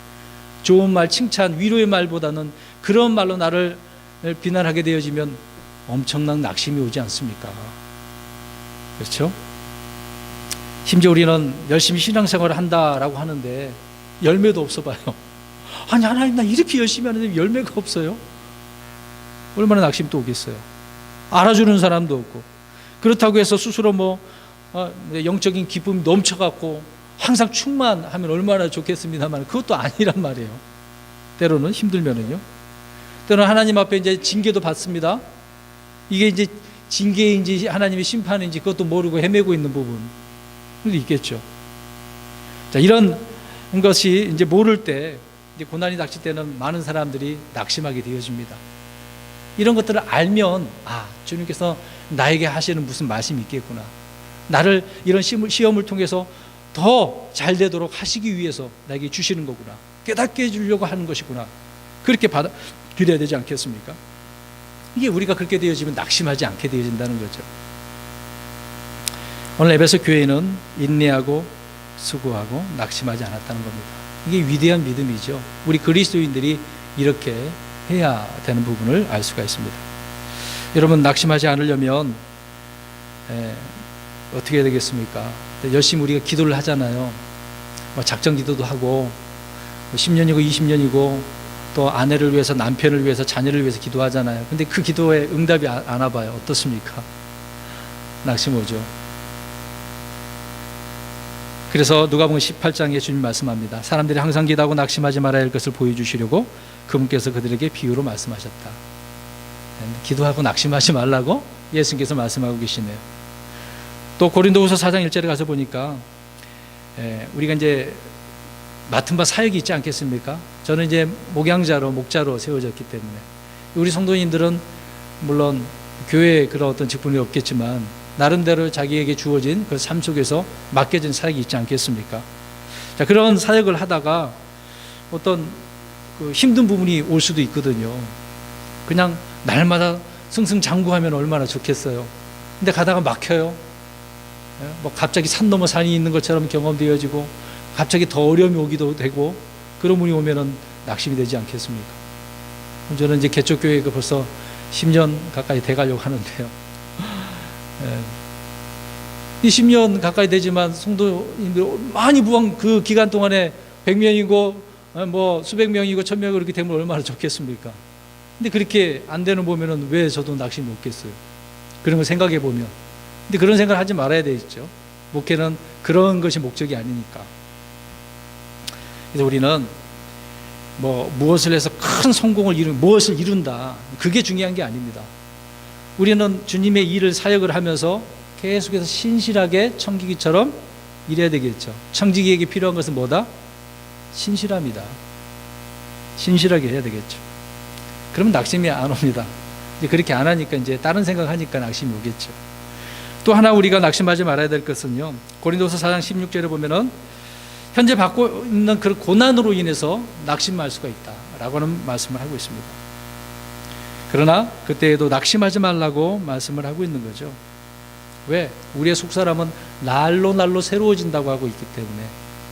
좋은 말, 칭찬, 위로의 말보다는 그런 말로 나를 비난하게 되어지면 엄청난 낙심이 오지 않습니까? 그렇죠? 심지어 우리는 열심히 신앙생활을 한다라고 하는데 열매도 없어 봐요. 아니 하나님 나 이렇게 열심히 하는데 열매가 없어요. 얼마나 낙심이 또 오겠어요. 알아주는 사람도 없고, 그렇다고 해서 스스로 영적인 기쁨이 넘쳐갖고 항상 충만하면 얼마나 좋겠습니다만 그것도 아니란 말이에요. 때로는 힘들면은요. 때로는 하나님 앞에 이제 징계도 받습니다. 이게 이제 징계인지 하나님의 심판인지 그것도 모르고 헤매고 있는 부분도 있겠죠. 자, 이런 것이 이제 모를 때, 이제 고난이 닥칠 때는 많은 사람들이 낙심하게 되어집니다. 이런 것들을 알면 주님께서 나에게 하시는 무슨 말씀이 있겠구나. 나를 이런 시험을 통해서 더 잘 되도록 하시기 위해서 나에게 주시는 거구나. 깨닫게 해주려고 하는 것이구나. 그렇게 받아들여야 되지 않겠습니까? 이게 우리가 그렇게 되어지면 낙심하지 않게 되어진다는 거죠. 오늘 에베소 교회는 인내하고 수고하고 낙심하지 않았다는 겁니다. 이게 위대한 믿음이죠. 우리 그리스도인들이 이렇게 해야 되는 부분을 알 수가 있습니다. 여러분 낙심하지 않으려면 어떻게 해야 되겠습니까? 열심히 우리가 기도를 하잖아요. 작정 기도도 하고 10년이고 20년이고 또 아내를 위해서, 남편을 위해서, 자녀를 위해서 기도하잖아요. 근데 그 기도에 응답이 안 와봐요. 어떻습니까? 낙심 오죠. 그래서 누가복음 18장에 주님 말씀합니다. 사람들이 항상 기도하고 낙심하지 말아야 할 것을 보여주시려고 그분께서 그들에게 비유로 말씀하셨다. 기도하고 낙심하지 말라고 예수님께서 말씀하고 계시네요. 또 고린도후서 4장 1절에 가서 보니까 우리가 이제 맡은 바 사역이 있지 않겠습니까? 저는 이제 목자로 세워졌기 때문에 우리 성도님들은 물론 교회에 그런 어떤 직분이 없겠지만 나름대로 자기에게 주어진 그 삶 속에서 맡겨진 사역이 있지 않겠습니까? 자, 그런 사역을 하다가 어떤 그 힘든 부분이 올 수도 있거든요. 그냥 날마다 승승장구하면 얼마나 좋겠어요. 근데 가다가 막혀요. 갑자기 산 넘어 산이 있는 것처럼 경험되어지고 갑자기 더 어려움이 오기도 되고 그런 분이 오면은 낙심이 되지 않겠습니까? 저는 이제 개척교회가 벌써 10년 가까이 돼가려고 하는데요. 이 10년 가까이 되지만 성도님들 많이 부흥 그 기간 동안에 100명이고 수백 명이고 1000명이고 그렇게 되면 얼마나 좋겠습니까? 근데 그렇게 안 되는 보면은 왜 저도 낙심이 없겠어요? 그런 걸 생각해 보면. 근데 그런 생각을 하지 말아야 되겠죠. 목회는 그런 것이 목적이 아니니까. 그래서 우리는 무엇을 해서 큰 성공을 무엇을 이룬다. 그게 중요한 게 아닙니다. 우리는 주님의 일을 사역을 하면서 계속해서 신실하게 청지기처럼 일해야 되겠죠. 청지기에게 필요한 것은 뭐다? 신실합니다. 신실하게 해야 되겠죠. 그러면 낙심이 안 옵니다. 이제 그렇게 안 하니까 이제 다른 생각하니까 낙심이 오겠죠. 또 하나 우리가 낙심하지 말아야 될 것은요. 고린도서 4장 16절에 보면은 현재 받고 있는 그 고난으로 인해서 낙심할 수가 있다라고 하는 말씀을 하고 있습니다. 그러나 그때에도 낙심하지 말라고 말씀을 하고 있는 거죠. 왜? 우리의 속사람은 날로 새로워진다고 하고 있기 때문에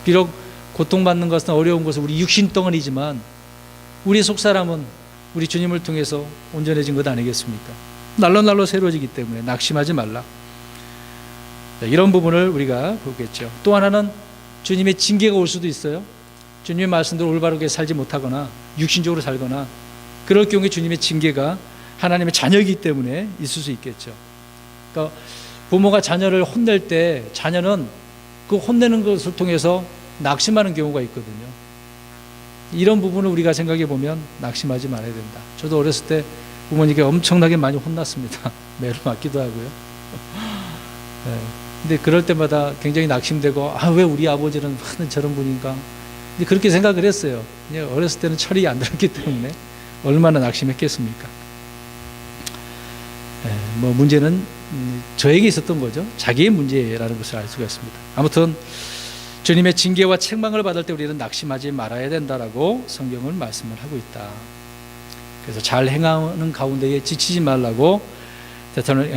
비록 고통받는 것은 어려운 것은 우리 육신 덩어리지만 우리 속사람은 우리 주님을 통해서 온전해진 것 아니겠습니까? 날로 새로워지기 때문에 낙심하지 말라. 이런 부분을 우리가 보겠죠. 또 하나는 주님의 징계가 올 수도 있어요. 주님의 말씀대로 올바르게 살지 못하거나 육신적으로 살거나 그럴 경우에 주님의 징계가 하나님의 자녀이기 때문에 있을 수 있겠죠. 그러니까 부모가 자녀를 혼낼 때 자녀는 그 혼내는 것을 통해서 낙심하는 경우가 있거든요. 이런 부분을 우리가 생각해 보면 낙심하지 말아야 된다. 저도 어렸을 때 부모님께 엄청나게 많이 혼났습니다. 매를 맞기도 하고요. 네. 근데 그럴 때마다 굉장히 낙심되고 왜 우리 아버지는 저런 분인가. 근데 그렇게 생각을 했어요. 그냥 어렸을 때는 철이 안 들었기 때문에 얼마나 낙심했겠습니까? 네. 문제는 저에게 있었던 거죠. 자기의 문제라는 것을 알 수가 있습니다. 아무튼 주님의 징계와 책망을 받을 때 우리는 낙심하지 말아야 된다라고 성경은 말씀을 하고 있다. 그래서 잘 행하는 가운데에 지치지 말라고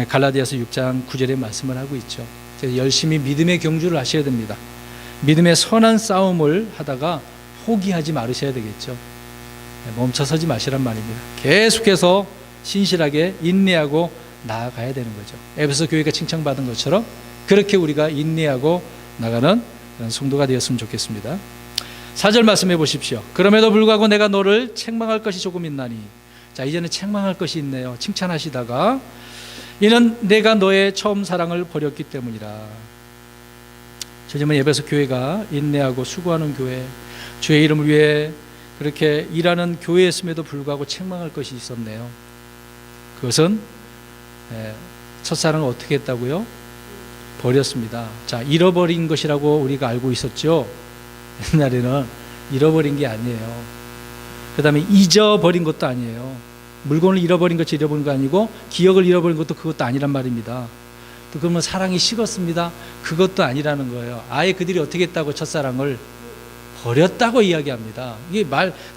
갈라디아서 6장 9절에 말씀을 하고 있죠. 그래서 열심히 믿음의 경주를 하셔야 됩니다. 믿음의 선한 싸움을 하다가 포기하지 말으셔야 되겠죠. 멈춰서지 마시란 말입니다. 계속해서 신실하게 인내하고 나아가야 되는 거죠. 에베소 교회가 칭찬받은 것처럼 그렇게 우리가 인내하고 나가는 그런 성도가 되었으면 좋겠습니다. 4절 말씀해 보십시오. 그럼에도 불구하고 내가 너를 책망할 것이 조금 있나니. 자, 이제는 책망할 것이 있네요. 칭찬하시다가 이는 내가 너의 처음 사랑을 버렸기 때문이라. 주님은 에베소 교회가 인내하고 수고하는 교회, 주의 이름을 위해 그렇게 일하는 교회였음에도 불구하고 책망할 것이 있었네요. 그것은 첫사랑을 어떻게 했다고요? 버렸습니다. 자, 잃어버린 것이라고 우리가 알고 있었죠. 옛날에는 잃어버린 게 아니에요. 그 다음에 잊어버린 것도 아니에요. 물건을 잃어버린 것이 잃어버린 거 아니고 기억을 잃어버린 것도 그것도 아니란 말입니다. 또 그러면 사랑이 식었습니다. 그것도 아니라는 거예요. 아예 그들이 어떻게 했다고 첫사랑을 버렸다고 이야기합니다. 이게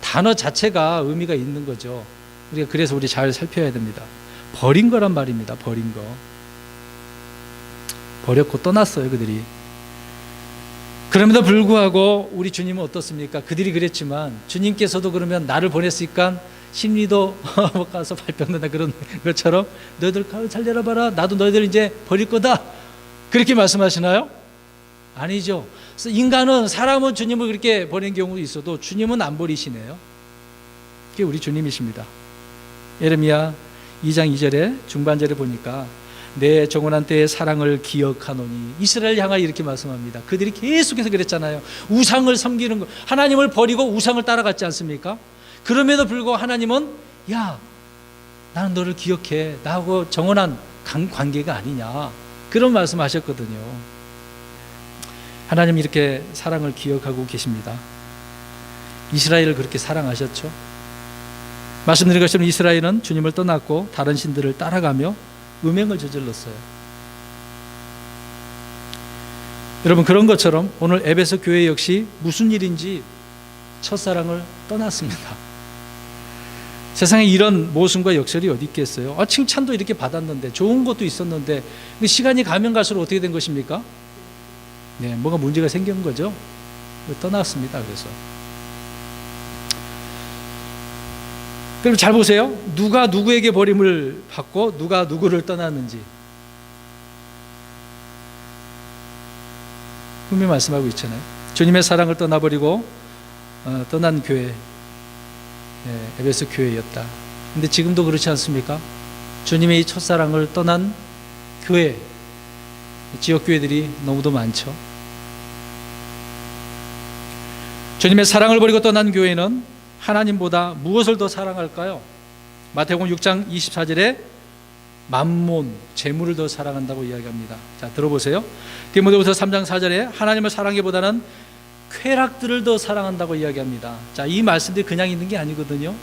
단어 자체가 의미가 있는 거죠. 우리가 그래서 우리 잘 살펴야 됩니다. 버린 거란 말입니다. 버린 거. 버렸고 떠났어요, 그들이. 그럼에도 불구하고 우리 주님은 어떻습니까? 그들이 그랬지만 주님께서도 그러면 나를 보냈으니까 심리도 가서 발병된다 그런 것처럼 너희들 잘 내려봐라. 나도 너희들 이제 버릴 거다. 그렇게 말씀하시나요? 아니죠. 인간은 사람은 주님을 그렇게 버린 경우도 있어도 주님은 안 버리시네요. 그게 우리 주님이십니다. 예레미야 2장 2절에 중반절에 보니까 내 정원한 때의 사랑을 기억하노니 이스라엘 향하여 이렇게 말씀합니다. 그들이 계속해서 그랬잖아요. 우상을 섬기는 거, 하나님을 버리고 우상을 따라갔지 않습니까? 그럼에도 불구하고 하나님은 나는 너를 기억해. 나하고 정원한 관계가 아니냐. 그런 말씀하셨거든요. 하나님 이렇게 사랑을 기억하고 계십니다. 이스라엘을 그렇게 사랑하셨죠. 말씀드린 것처럼 이스라엘은 주님을 떠났고 다른 신들을 따라가며 음행을 저질렀어요. 여러분, 그런 것처럼 오늘 에베소 교회 역시 무슨 일인지 첫사랑을 떠났습니다. 세상에 이런 모순과 역설이 어디 있겠어요? 칭찬도 이렇게 받았는데 좋은 것도 있었는데 시간이 가면 갈수록 어떻게 된 것입니까? 네, 뭐가 문제가 생긴 거죠. 떠났습니다. 그래서 그럼 잘 보세요. 누가 누구에게 버림을 받고 누가 누구를 떠났는지 분명히 말씀하고 있잖아요. 주님의 사랑을 떠나버리고 떠난 교회, 에베소 교회였다. 근데 지금도 그렇지 않습니까? 주님의 이 첫사랑을 떠난 교회, 지역 교회들이 너무도 많죠. 주님의 사랑을 버리고 떠난 교회는 하나님보다 무엇을 더 사랑할까요? 마태복음 6장 24절에 만몬, 재물을 더 사랑한다고 이야기합니다. 자, 들어보세요. 디모데후서 3장 4절에 하나님을 사랑하기보다는 쾌락들을 더 사랑한다고 이야기합니다. 자, 이 말씀들이 그냥 있는 게 아니거든요.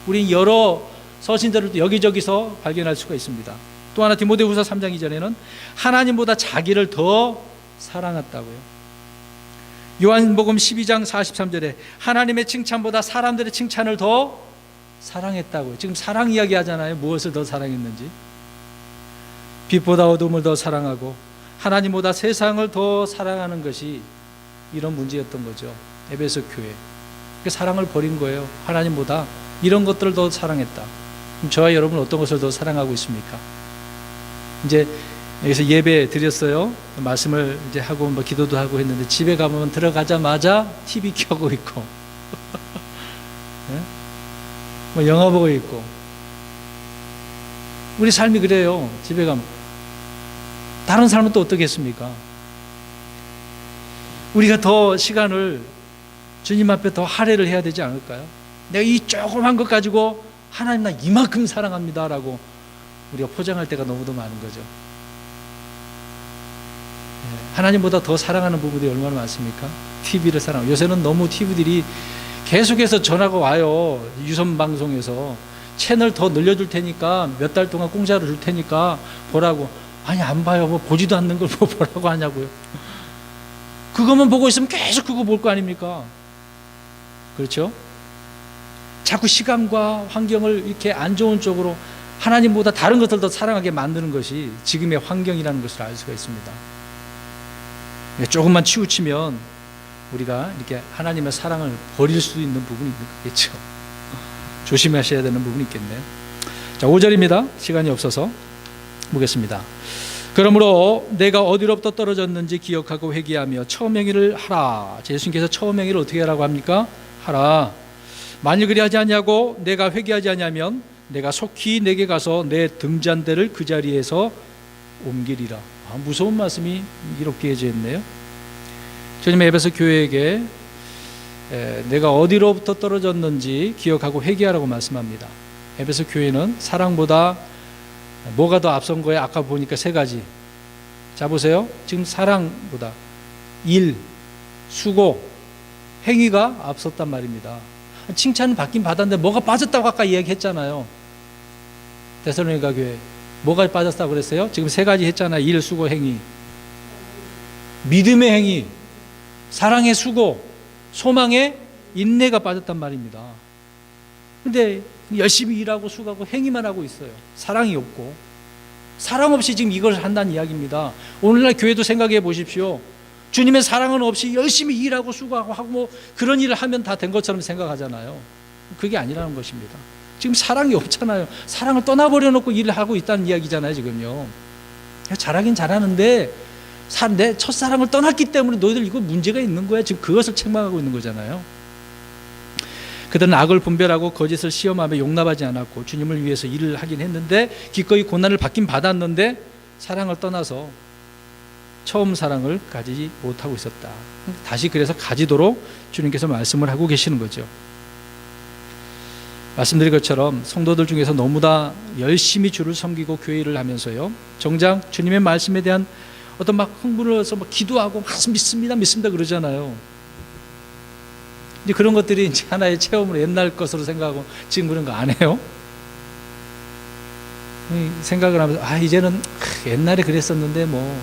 우린 여러 서신들을 여기저기서 발견할 수가 있습니다. 또 하나 디모데후서 3장 2절에는 하나님보다 자기를 더 사랑했다고요. 요한복음 12장 43절에 하나님의 칭찬보다 사람들의 칭찬을 더 사랑했다고요. 지금 사랑 이야기 하잖아요. 무엇을 더 사랑했는지. 빛보다 어둠을 더 사랑하고 하나님보다 세상을 더 사랑하는 것이 이런 문제였던 거죠. 에베소 교회. 사랑을 버린 거예요. 하나님보다 이런 것들을 더 사랑했다. 그럼 저와 여러분은 어떤 것을 더 사랑하고 있습니까? 이제 여기서 예배 드렸어요. 말씀을 이제 하고 뭐 기도도 하고 했는데 집에 가면 들어가자마자 TV 켜고 있고 네? 뭐 영화 보고 있고 우리 삶이 그래요. 집에 가면 다른 사람은 또 어떻겠습니까? 우리가 더 시간을 주님 앞에 더 할애를 해야 되지 않을까요? 내가 이 조그만 것 가지고 하나님 나 이만큼 사랑합니다 라고 우리가 포장할 때가 너무도 많은 거죠. 하나님보다 더 사랑하는 부분들이 얼마나 많습니까? TV를 사랑하고 요새는 너무 TV들이 계속해서 전화가 와요. 유선 방송에서 채널 더 늘려줄 테니까 몇 달 동안 공짜로 줄 테니까 보라고. 아니 안 봐요. 뭐 보지도 않는 걸 뭐 보라고 하냐고요. 그것만 보고 있으면 계속 그거 볼 거 아닙니까? 그렇죠? 자꾸 시간과 환경을 이렇게 안 좋은 쪽으로 하나님보다 다른 것들 더 사랑하게 만드는 것이 지금의 환경이라는 것을 알 수가 있습니다. 조금만 치우치면 우리가 이렇게 하나님의 사랑을 버릴 수 있는 부분이 있겠죠. 조심하셔야 되는 부분이 있겠네요. 자, 5절입니다. 시간이 없어서 보겠습니다. 그러므로 내가 어디로부터 떨어졌는지 기억하고 회개하며 처음 행위를 하라. 예수님께서 처음 행위를 어떻게 하라고 합니까? 하라. 만일 그리하지 아니하고 내가 회개하지 아니하면 내가 속히 내게 가서 내 등잔대를 그 자리에서 옮기리라. 무서운 말씀이 기록되어져 있네요. 주님의 에베소 교회에게 내가 어디로부터 떨어졌는지 기억하고 회개하라고 말씀합니다. 에베소 교회는 사랑보다 뭐가 더 앞선 거예요? 아까 보니까 세 가지. 자 보세요. 지금 사랑보다 일, 수고, 행위가 앞섰단 말입니다. 칭찬은 받긴 받았는데 뭐가 빠졌다고 아까 이야기했잖아요. 데살로니가 교회 뭐가 빠졌다고 그랬어요? 지금 세 가지 했잖아요. 일, 수고, 행위. 믿음의 행위, 사랑의 수고, 소망의 인내가 빠졌단 말입니다. 근데 열심히 일하고 수고하고 행위만 하고 있어요. 사랑이 없고. 사랑 없이 지금 이걸 한다는 이야기입니다. 오늘날 교회도 생각해 보십시오. 주님의 사랑은 없이 열심히 일하고 수고하고 하고 뭐 그런 일을 하면 다 된 것처럼 생각하잖아요. 그게 아니라는 것입니다. 지금 사랑이 없잖아요. 사랑을 떠나버려 놓고 일을 하고 있다는 이야기잖아요, 지금요. 잘하긴 잘하는데 내 첫사랑을 떠났기 때문에 너희들 이거 문제가 있는 거야. 지금 그것을 책망하고 있는 거잖아요. 그들은 악을 분별하고 거짓을 시험하며 용납하지 않았고 주님을 위해서 일을 하긴 했는데 기꺼이 고난을 받긴 받았는데 사랑을 떠나서 처음 사랑을 가지지 못하고 있었다. 다시 그래서 가지도록 주님께서 말씀을 하고 계시는 거죠. 말씀드린 것처럼 성도들 중에서 너무나 열심히 주를 섬기고 교회 일을 하면서요, 정작 주님의 말씀에 대한 어떤 막 흥분을 해서 막 기도하고 막 믿습니다 그러잖아요. 이제 그런 것들이 이제 하나의 체험으로 옛날 것으로 생각하고 지금 그런 거 안 해요. 생각을 하면서 이제는 옛날에 그랬었는데 뭐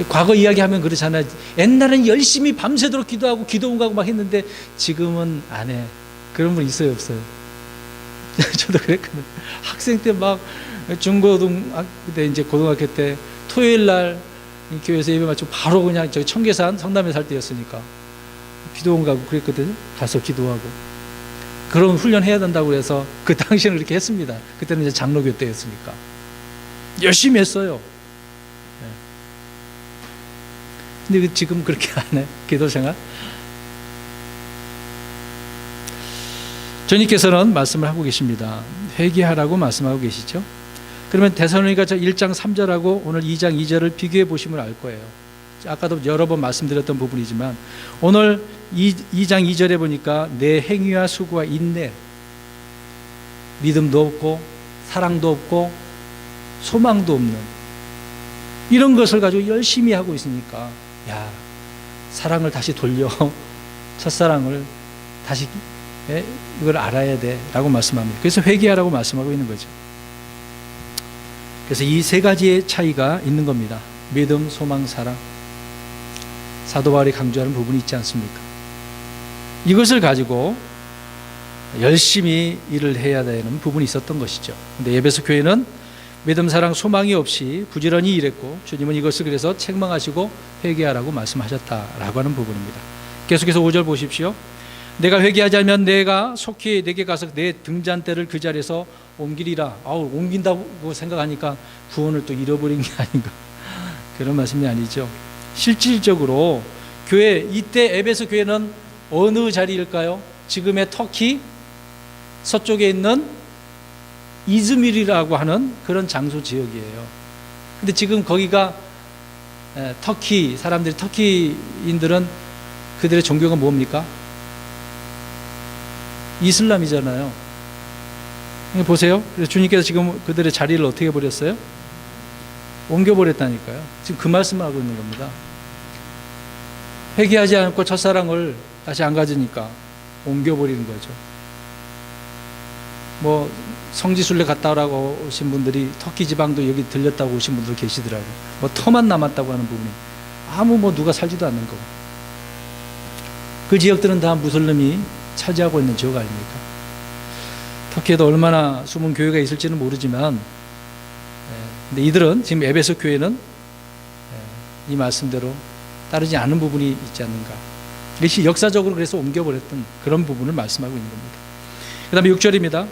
과거 이야기하면 그렇잖아요. 옛날엔 열심히 밤새도록 기도하고 기도 응가고 막 했는데 지금은 안 해. 그런 분 있어요, 없어요? 저도 그랬거든요. 학생 때 막 중고등학교 때 이제 고등학교 때 토요일 날 교회에서 예배 마치고 바로 그냥 저기 청계산 성남에 살 때였으니까 기도 응가고 그랬거든요. 가서 기도하고 그런 훈련 해야 된다고 해서 그 당시에는 그렇게 했습니다. 그때는 이제 장로교 때였으니까 열심히 했어요. 근데 지금 그렇게 안 해? 기도 생활? 주님께서는 말씀을 하고 계십니다. 회개하라고 말씀하고 계시죠. 그러면 데살로니가 1장 3절하고 오늘 2장 2절을 비교해 보시면 알 거예요. 아까도 여러 번 말씀드렸던 부분이지만 오늘 2장 2절에 보니까 내 행위와 수고와 인내, 믿음도 없고 사랑도 없고 소망도 없는 이런 것을 가지고 열심히 하고 있으니까 사랑을 다시 돌려 첫사랑을 다시 이걸 알아야 돼 라고 말씀합니다. 그래서 회개하라고 말씀하고 있는 거죠. 그래서 이 세 가지의 차이가 있는 겁니다. 믿음, 소망, 사랑. 사도 바울이 강조하는 부분이 있지 않습니까? 이것을 가지고 열심히 일을 해야 되는 부분이 있었던 것이죠. 근데 에베소 교회는 믿음, 사랑, 소망이 없이 부지런히 일했고 주님은 이것을 그래서 책망하시고 회개하라고 말씀하셨다라고 하는 부분입니다. 계속해서 5절 보십시오. 내가 회개하지 않으면 내가 속히 내게 가서 내 등잔대를 그 자리에서 옮기리라. 옮긴다고 생각하니까 구원을 또 잃어버린 게 아닌가, 그런 말씀이 아니죠. 실질적으로 교회, 이때 에베소 교회는 어느 자리일까요? 지금의 터키 서쪽에 있는 이즈밀이라고 하는 그런 장소 지역이에요. 근데 지금 거기가 터키 사람들이, 터키인들은 그들의 종교가 뭡니까? 이슬람이잖아요. 보세요. 그래서 주님께서 지금 그들의 자리를 어떻게 버렸어요? 옮겨버렸다니까요. 지금 그 말씀을 하고 있는 겁니다. 회개하지 않고 첫사랑을 다시 안 가지니까 옮겨버리는 거죠. 뭐 성지순례 갔다 오라고 오신 분들이 터키 지방도 여기 들렸다고 오신 분들 계시더라고요. 뭐 터만 남았다고 하는 부분이, 뭐 누가 살지도 않는 거고. 그 지역들은 다 무슬림이 차지하고 있는 지역 아닙니까? 터키에도 얼마나 숨은 교회가 있을지는 모르지만, 근데 이들은, 지금 에베소 교회는 이 말씀대로 따르지 않은 부분이 있지 않는가. 이것이 역사적으로 그래서 옮겨버렸던 그런 부분을 말씀하고 있는 겁니다. 그 다음에 6절입니다.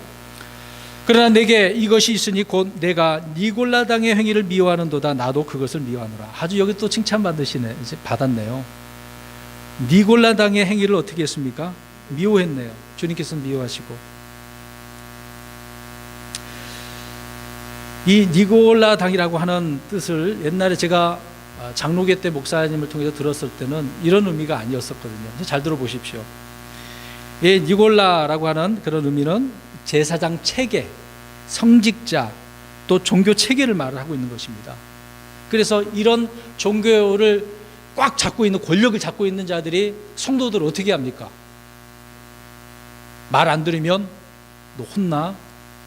그러나 내게 이것이 있으니 곧 내가 니골라당의 행위를 미워하는도다. 나도 그것을 미워하노라. 아주 여기 또 칭찬받으시네, 이제 받았네요. 니골라당의 행위를 어떻게 했습니까? 미워했네요. 주님께서는 미워하시고. 이 니골라당이라고 하는 뜻을 옛날에 제가 장로교 때 목사님을 통해서 들었을 때는 이런 의미가 아니었었거든요. 잘 들어보십시오. 이 니골라라고 하는 그런 의미는 제사장 체계, 성직자, 또 종교 체계를 말을 하고 있는 것입니다. 그래서 이런 종교를 꽉 잡고 있는, 권력을 잡고 있는 자들이 성도들을 어떻게 합니까? 말 안 들으면 너 혼나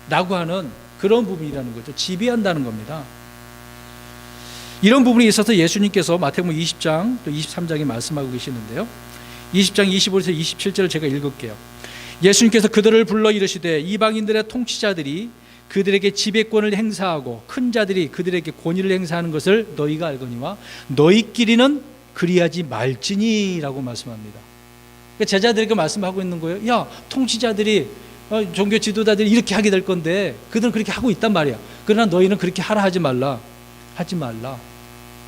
라고 하는 그런 부분이라는 거죠. 지배한다는 겁니다. 이런 부분이 있어서 예수님께서 마태복음 20장 또 23장에 말씀하고 계시는데요. 20장 25절에서 27절을 제가 읽을게요. 예수님께서 그들을 불러 이르시되 이방인들의 통치자들이 그들에게 지배권을 행사하고 큰 자들이 그들에게 권위를 행사하는 것을 너희가 알거니와 너희끼리는 그리하지 말지니라고 말씀합니다. 그러니까 제자들에게 말씀하고 있는 거예요. 야, 통치자들이, 종교 지도자들이 이렇게 하게 될 건데 그들은 그렇게 하고 있단 말이야. 그러나 너희는 그렇게 하라 하지 말라.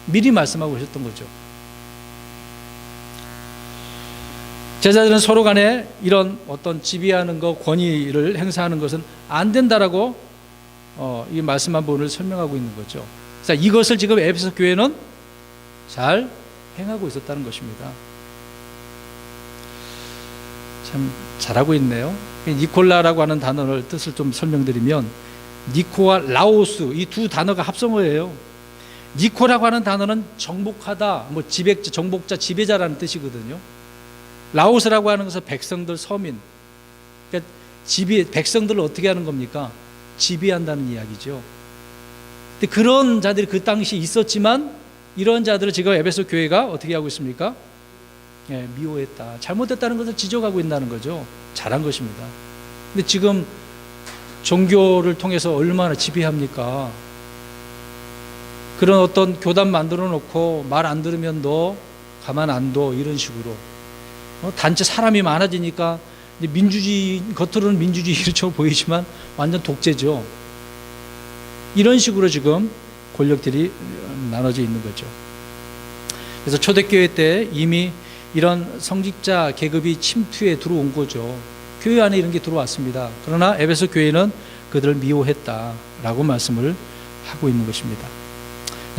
미리 말씀하고 계셨던 거죠. 제자들은 서로 간에 이런 어떤 지배하는 것, 권위를 행사하는 것은 안 된다라고 이 말씀한 부분을 설명하고 있는 거죠. 자, 이것을 지금 에베소 교회는 잘 행하고 있었다는 것입니다. 참 잘하고 있네요. 니콜라라고 하는 단어를 뜻을 좀 설명드리면, 니코와 라오스, 이 두 단어가 합성어예요. 니코라고 하는 단어는 정복하다, 정복자, 지배자라는 뜻이거든요. 라오스라고 하는 것은 백성들, 서민. 그러니까 백성들을 어떻게 하는 겁니까? 지배한다는 이야기죠. 근데 그런 자들이 그 당시 있었지만, 이런 자들을 지금 에베소 교회가 어떻게 하고 있습니까? 미워했다, 잘못했다는 것을 지적하고 있다는 거죠. 잘한 것입니다. 근데 지금 종교를 통해서 얼마나 지배합니까? 그런 어떤 교단 만들어 놓고 말 안 들으면 너 가만 안 둬, 이런 식으로. 단체 사람이 많아지니까 민주주의, 겉으로는 민주주의처럼 보이지만 완전 독재죠. 이런 식으로 지금 권력들이 나눠져 있는 거죠. 그래서 초대교회 때 이미 이런 성직자 계급이 침투에 들어온 거죠. 교회 안에 이런 게 들어왔습니다. 그러나 에베소 교회는 그들을 미워했다라고 말씀을 하고 있는 것입니다.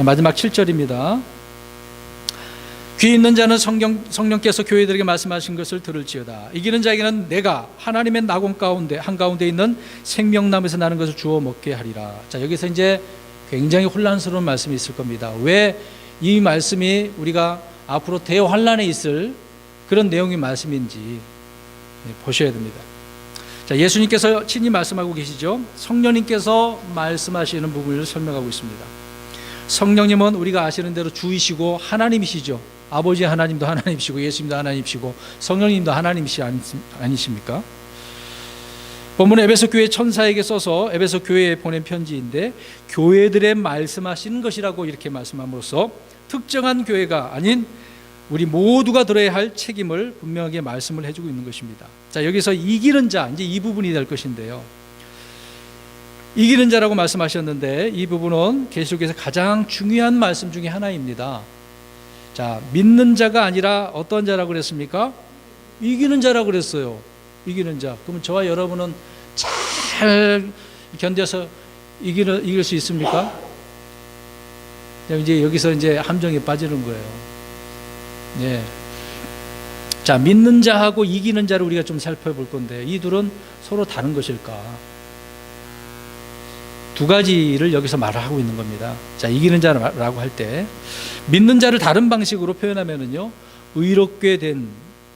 마지막 7절입니다. 귀 있는 자는 성령께서 교회들에게 말씀하신 것을 들을지어다. 이기는 자에게는 내가 하나님의 낙원 가운데 한가운데 있는 생명나무에서 나는 것을 주어 먹게 하리라. 자, 여기서 이제 굉장히 혼란스러운 말씀이 있을 겁니다. 왜 이 말씀이 우리가 앞으로 대환란에 있을 그런 내용의 말씀인지 보셔야 됩니다. 자, 예수님께서 친히 말씀하고 계시죠. 성령님께서 말씀하시는 부분을 설명하고 있습니다. 성령님은 우리가 아시는 대로 주이시고 하나님이시죠. 아버지 하나님도 하나님이시고 예수님도 하나님이시고 성령님도 하나님이시 아니십니까? 본문은 에베소 교회 천사에게 써서 에베소 교회에 보낸 편지인데 교회들의 말씀하시는 것이라고 이렇게 말씀함으로써 특정한 교회가 아닌 우리 모두가 들어야 할 책임을 분명하게 말씀을 해주고 있는 것입니다. 자, 여기서 이기는 자, 이제 이 부분이 될 것인데요. 이기는 자라고 말씀하셨는데 이 부분은 계시록에서 가장 중요한 말씀 중에 하나입니다. 자, 믿는 자가 아니라 어떤 자라고 그랬습니까? 이기는 자라고 그랬어요. 이기는 자. 그러면 저와 여러분은 잘 견뎌서 이길 수 있습니까? 이제 여기서 이제 함정에 빠지는 거예요. 네. 자, 믿는 자하고 이기는 자를 우리가 좀 살펴볼 건데 이 둘은 서로 다른 것일까? 두 가지를 여기서 말을 하고 있는 겁니다. 자, 이기는 자라고 할 때 믿는 자를 다른 방식으로 표현하면은요, 의롭게 된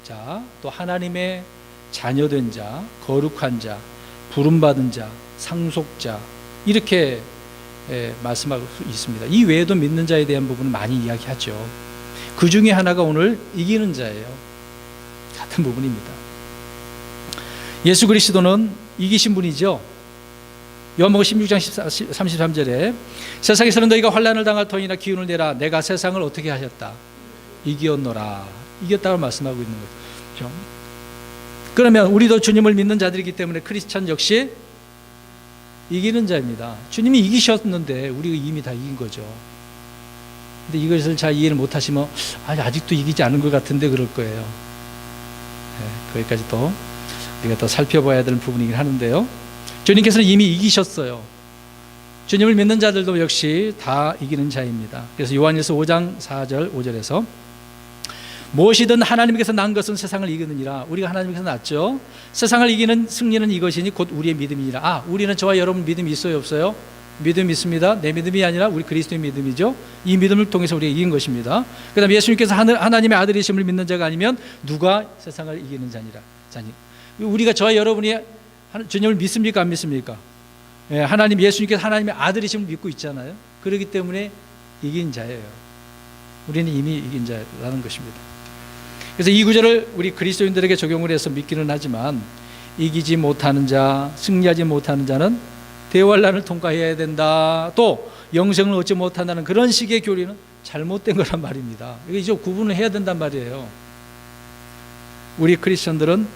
자, 또 하나님의 자녀된 자, 거룩한 자, 부름받은 자, 상속자 이렇게 말씀하고 있습니다. 이 외에도 믿는 자에 대한 부분은 많이 이야기하죠. 그 중에 하나가 오늘 이기는 자예요. 같은 부분입니다. 예수 그리스도는 이기신 분이죠. 요한복음 16장 33절에 세상에서는 너희가 환난을 당할 터이나 기운을 내라. 내가 세상을 어떻게 하셨다? 이기었노라. 이겼다고 말씀하고 있는 거죠. 그러면 우리도 주님을 믿는 자들이기 때문에 크리스찬 역시 이기는 자입니다. 주님이 이기셨는데 우리가 이미 다 이긴 거죠. 근데 이것을 잘 이해를 못하시면 아직도 이기지 않은 것 같은데 그럴 거예요. 네, 거기까지 또 우리가 더 살펴봐야 되는 부분이긴 하는데요. 주님께서는 이미 이기셨어요. 주님을 믿는 자들도 역시 다 이기는 자입니다. 그래서 요한일서 5장 4절 5절에서 무엇이든 하나님께서 난 것은 세상을 이기느니라. 우리가 하나님께서 났죠. 세상을 이기는 승리는 이것이니 곧 우리의 믿음이니라. 우리는 저와 여러분 믿음이 있어요, 없어요? 믿음이 있습니다. 내 믿음이 아니라 우리 그리스도의 믿음이죠. 이 믿음을 통해서 우리가 이긴 것입니다. 그 다음에 예수님께서 하나님의 아들이심을 믿는 자가 아니면 누가 세상을 이기는 자니. 우리가 저와 여러분이 주님을 믿습니까, 안 믿습니까? 예, 하나님, 예수님께서 하나님의 아들이심을 믿고 있잖아요. 그렇기 때문에 이긴 자예요. 우리는 이미 이긴 자라는 것입니다. 그래서 이 구절을 우리 그리스도인들에게 적용을 해서 믿기는 하지만 이기지 못하는 자, 승리하지 못하는 자는 대환란을 통과해야 된다. 또 영생을 얻지 못한다는 그런 식의 교리는 잘못된 거란 말입니다. 이제 구분을 해야 된단 말이에요. 우리 크리스천들은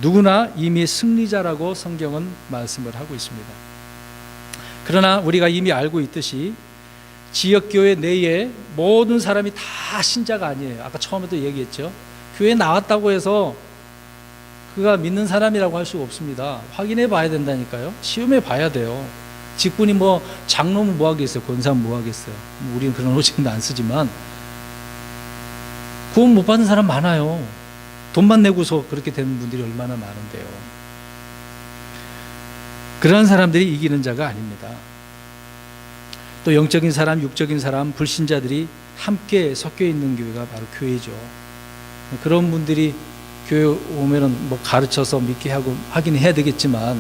누구나 이미 승리자라고 성경은 말씀을 하고 있습니다. 그러나 우리가 이미 알고 있듯이 지역교회 내에 모든 사람이 다 신자가 아니에요. 아까 처음에도 얘기했죠. 교회에 나왔다고 해서 그가 믿는 사람이라고 할 수가 없습니다. 확인해 봐야 된다니까요. 시험해 봐야 돼요. 직분이 뭐 장로는 뭐 하겠어요. 권사는 뭐 하겠어요. 우리는 그런 호칭도 안 쓰지만 구원 못 받은 사람 많아요. 돈만 내고서 그렇게 되는 분들이 얼마나 많은데요. 그런 사람들이 이기는 자가 아닙니다. 또 영적인 사람, 육적인 사람, 불신자들이 함께 섞여 있는 교회가 바로 교회죠. 그런 분들이 교회 오면은 뭐 가르쳐서 믿게 하긴 해야 되겠지만,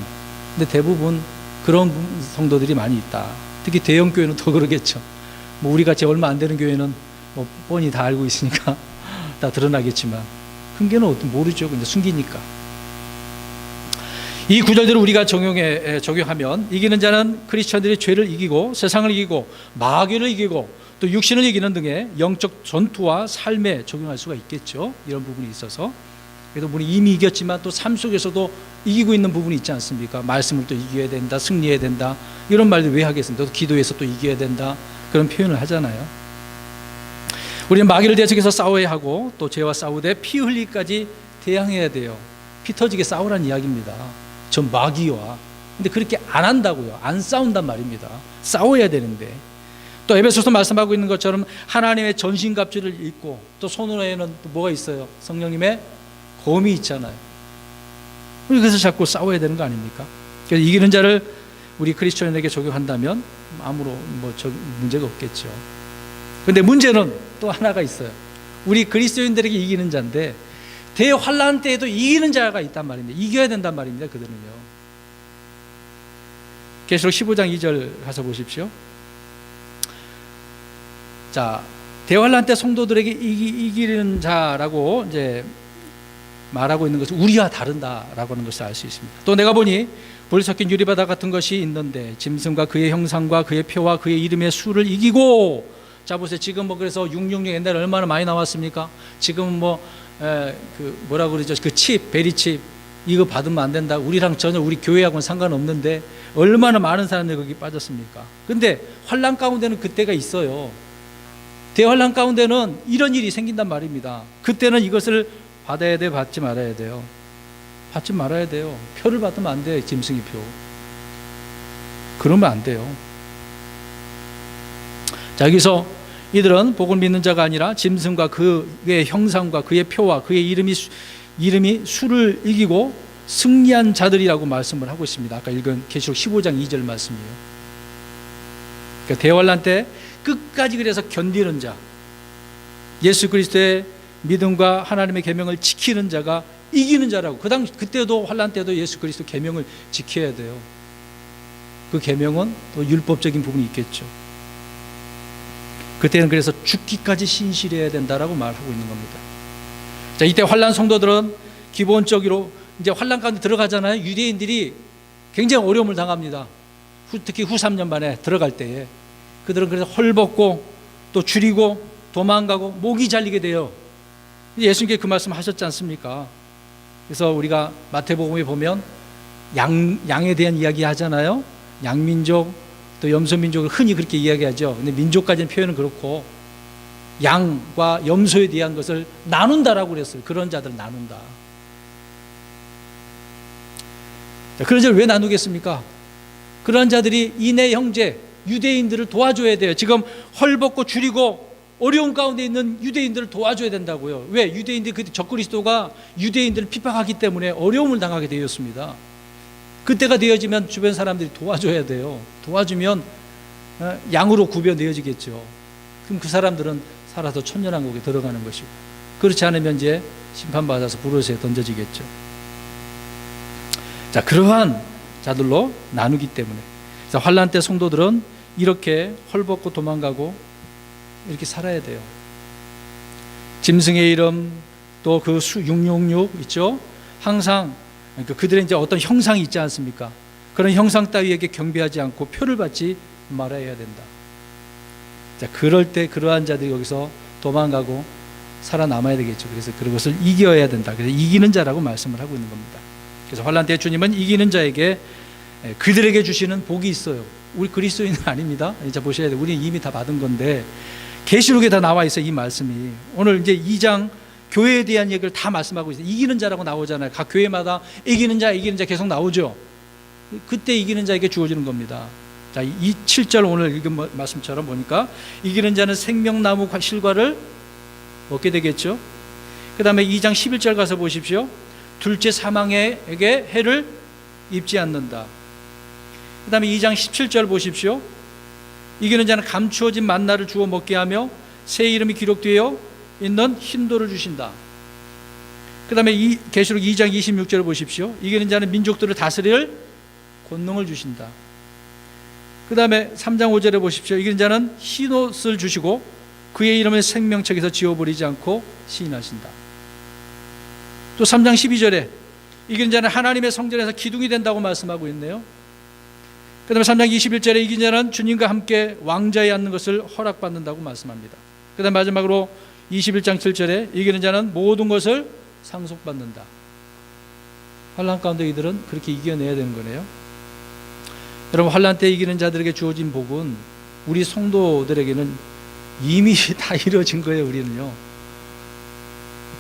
근데 대부분 그런 성도들이 많이 있다. 특히 대형 교회는 더 그러겠죠. 뭐 우리 같이 얼마 안 되는 교회는 뭐 뻔히 다 알고 있으니까 다 드러나겠지만, 큰게는 모르죠. 근데 숨기니까. 이 구절들을 우리가 적용하면 이기는 자는 크리스천들이 죄를 이기고 세상을 이기고 마귀를 이기고 또 육신을 이기는 등의 영적 전투와 삶에 적용할 수가 있겠죠. 이런 부분이 있어서. 그래서 우리 이미 이겼지만 또 삶 속에서도 이기고 있는 부분이 있지 않습니까? 말씀을 또 이겨야 된다, 승리해야 된다, 이런 말들 왜 하겠습니까? 또 기도에서 또 이겨야 된다, 그런 표현을 하잖아요. 우리는 마귀를 대적해서 싸워야 하고 또 죄와 싸우되 피 흘리기까지 대항해야 돼요. 피 터지게 싸우라는 이야기입니다. 저 마귀와. 근데 그렇게 안 한다고요. 안 싸운단 말입니다. 싸워야 되는데. 또 에베소서 말씀하고 있는 것처럼 하나님의 전신갑주를 입고 또 손으로에는 또 뭐가 있어요? 성령님의 검이 있잖아요. 그래서 자꾸 싸워야 되는 거 아닙니까? 그래서 이기는 자를 우리 크리스천에게 적용한다면 아무런 문제가 없겠죠. 그런데 문제는 또 하나가 있어요. 우리 그리스도인들에게 이기는 자인데 대환란 때에도 이기는 자가 있단 말입니다. 이겨야 된단 말입니다. 그들은요. 계시록 15장 2절 가서 보십시오. 자, 대환란 때 성도들에게 이기는 자라고 이제 말하고 있는 것은 우리와 다른다라고 하는 것을 알 수 있습니다. 또 내가 보니 불 섞인 유리바다 같은 것이 있는데 짐승과 그의 형상과 그의 표와 그의 이름의 수를 이기고, 자 보세요. 지금 뭐 그래서 666 옛날에 얼마나 많이 나왔습니까? 지금 뭐라고 그러죠? 그 칩, 베리칩 이거 받으면 안 된다. 우리랑 전혀 우리 교회하고는 상관없는데 얼마나 많은 사람들이 거기 빠졌습니까? 근데 환난 가운데는 그때가 있어요. 대환난 가운데는 이런 일이 생긴단 말입니다. 그때는 이것을 받아야 돼, 받지 말아야 돼요? 받지 말아야 돼요. 표를 받으면 안 돼요. 짐승의 표. 그러면 안 돼요. 자, 여기서 이들은 복을 믿는 자가 아니라 짐승과 그의 형상과 그의 표와 그의 이름이 수를 이기고 승리한 자들이라고 말씀을 하고 있습니다. 아까 읽은 계시록 15장 2절 말씀이에요. 그러니까 대환난 때 끝까지 그래서 견디는 자, 예수 그리스도의 믿음과 하나님의 계명을 지키는 자가 이기는 자라고. 그때도 환난 때도 예수 그리스도 계명을 지켜야 돼요. 그 계명은 또 율법적인 부분이 있겠죠. 그때는 그래서 죽기까지 신실해야 된다라고 말하고 있는 겁니다. 자, 이때 환난 성도들은 기본적으로 이제 환난 가운데 들어가잖아요. 유대인들이 굉장히 어려움을 당합니다. 특히 후 3년 만에 들어갈 때에 그들은 그래서 헐벗고 또 줄이고 도망가고 목이 잘리게 돼요. 예수님께 그 말씀 하셨지 않습니까? 그래서 우리가 마태복음에 보면 양에 대한 이야기 하잖아요. 양민족 또 염소민족을 흔히 그렇게 이야기하죠. 근데 민족까지는 표현은 그렇고 양과 염소에 대한 것을 나눈다라고 그랬어요. 그런 자들을 나눈다. 자, 그런 자를 왜 나누겠습니까? 그런 자들이 이내 형제 유대인들을 도와줘야 돼요. 지금 헐벗고 줄이고 어려운 가운데 있는 유대인들을 도와줘야 된다고요. 왜? 유대인들이 그때 적그리스도가 유대인들을 핍박하기 때문에 어려움을 당하게 되었습니다. 그때가 되어지면 주변 사람들이 도와줘야 돼요. 도와주면 양으로 구별되어지겠죠. 그럼 그 사람들은 살아서 천년왕국에 들어가는 것이고, 그렇지 않으면 이제 심판받아서 불옷에 던져지겠죠. 자, 그러한 자들로 나누기 때문에 환난 때 성도들은 이렇게 헐벗고 도망가고 이렇게 살아야 돼요. 짐승의 이름 또 그 수 666 있죠. 항상 그러니까 그들의 이제 어떤 형상이 있지 않습니까? 그런 형상 따위에게 경배하지 않고 표를 받지 말아야 된다. 자, 그럴 때 그러한 자들이 여기서 도망가고 살아남아야 되겠죠. 그래서 그것을 이겨야 된다. 그래서 이기는 자라고 말씀을 하고 있는 겁니다. 그래서 환난 때 주님은 이기는 자에게 그들에게 주시는 복이 있어요. 우리 그리스도인은 아닙니다. 이제 보셔야 돼요. 우리는 이미 다 받은 건데 계시록에 다 나와 있어요. 이 말씀이. 오늘 이제 2장 교회에 대한 얘기를 다 말씀하고 있어요. 이기는 자라고 나오잖아요. 각 교회마다 이기는 자 계속 나오죠. 그때 이기는 자에게 주어지는 겁니다. 자, 이 7절 오늘 읽은 말씀처럼 보니까 이기는 자는 생명나무 실과를 얻게 되겠죠. 그 다음에 2장 11절 가서 보십시오. 둘째 사망에게 해를 입지 않는다. 그 다음에 2장 17절 보십시오. 이기는 자는 감추어진 만나를 주워 먹게 하며 새 이름이 기록되어 있는 흰돌을 주신다. 그 다음에 이 계시록 2장 26절을 보십시오. 이기는 자는 민족들을 다스릴 권능을 주신다. 그 다음에 3장 5절에 보십시오. 이기는 자는 흰옷을 주시고 그의 이름을 생명책에서 지워버리지 않고 시인하신다. 또 3장 12절에 이기는 자는 하나님의 성전에서 기둥이 된다고 말씀하고 있네요. 그 다음에 3장 21절에 이기는 자는 주님과 함께 왕자에 앉는 것을 허락받는다고 말씀합니다. 그 다음에 마지막으로 21장 7절에 이기는 자는 모든 것을 상속받는다. 환난 가운데 이들은 그렇게 이겨내야 되는 거네요. 여러분, 환난 때 이기는 자들에게 주어진 복은 우리 성도들에게는 이미 다 이루어진 거예요. 우리는요.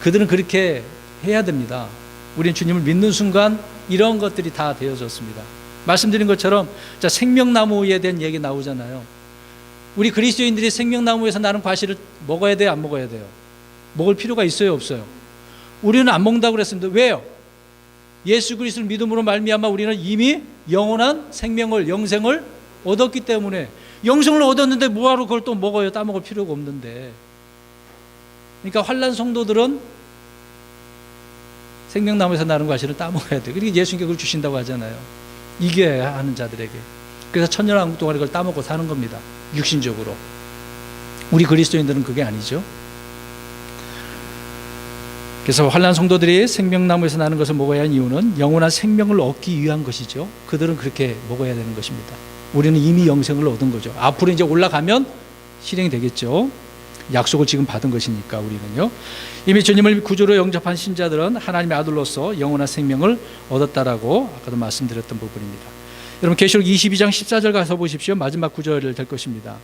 그들은 그렇게 해야 됩니다. 우리는 주님을 믿는 순간 이런 것들이 다 되어졌습니다. 말씀드린 것처럼 자, 생명나무에 대한 얘기 나오잖아요. 우리 그리스도인들이 생명나무에서 나는 과실을 먹어야 돼요, 안 먹어야 돼요? 먹을 필요가 있어요, 없어요? 우리는 안 먹는다고 그랬습니다. 왜요? 예수 그리스도를 믿음으로 말미암아 우리는 이미 영원한 생명을, 영생을 얻었기 때문에. 영생을 얻었는데 뭐하러 그걸 또 먹어요? 따먹을 필요가 없는데. 그러니까 환난 성도들은 생명나무에서 나는 과실을 따먹어야 돼요. 그러니까 예수님께 그걸 주신다고 하잖아요. 이겨야 하는 자들에게. 그래서 천년왕국 동안 그걸 따먹고 사는 겁니다. 육신적으로. 우리 그리스도인들은 그게 아니죠. 그래서 환난 성도들이 생명나무에서 나는 것을 먹어야 하는 이유는 영원한 생명을 얻기 위한 것이죠. 그들은 그렇게 먹어야 되는 것입니다. 우리는 이미 영생을 얻은 거죠. 앞으로 이제 올라가면 실행이 되겠죠. 약속을 지금 받은 것이니까 우리는요. 이미 주님을 구주로 영접한 신자들은 하나님의 아들로서 영원한 생명을 얻었다라고 아까도 말씀드렸던 부분입니다. 여러분 계시록 22장 14절 가서 보십시오. 마지막 구절을 될 것입니다.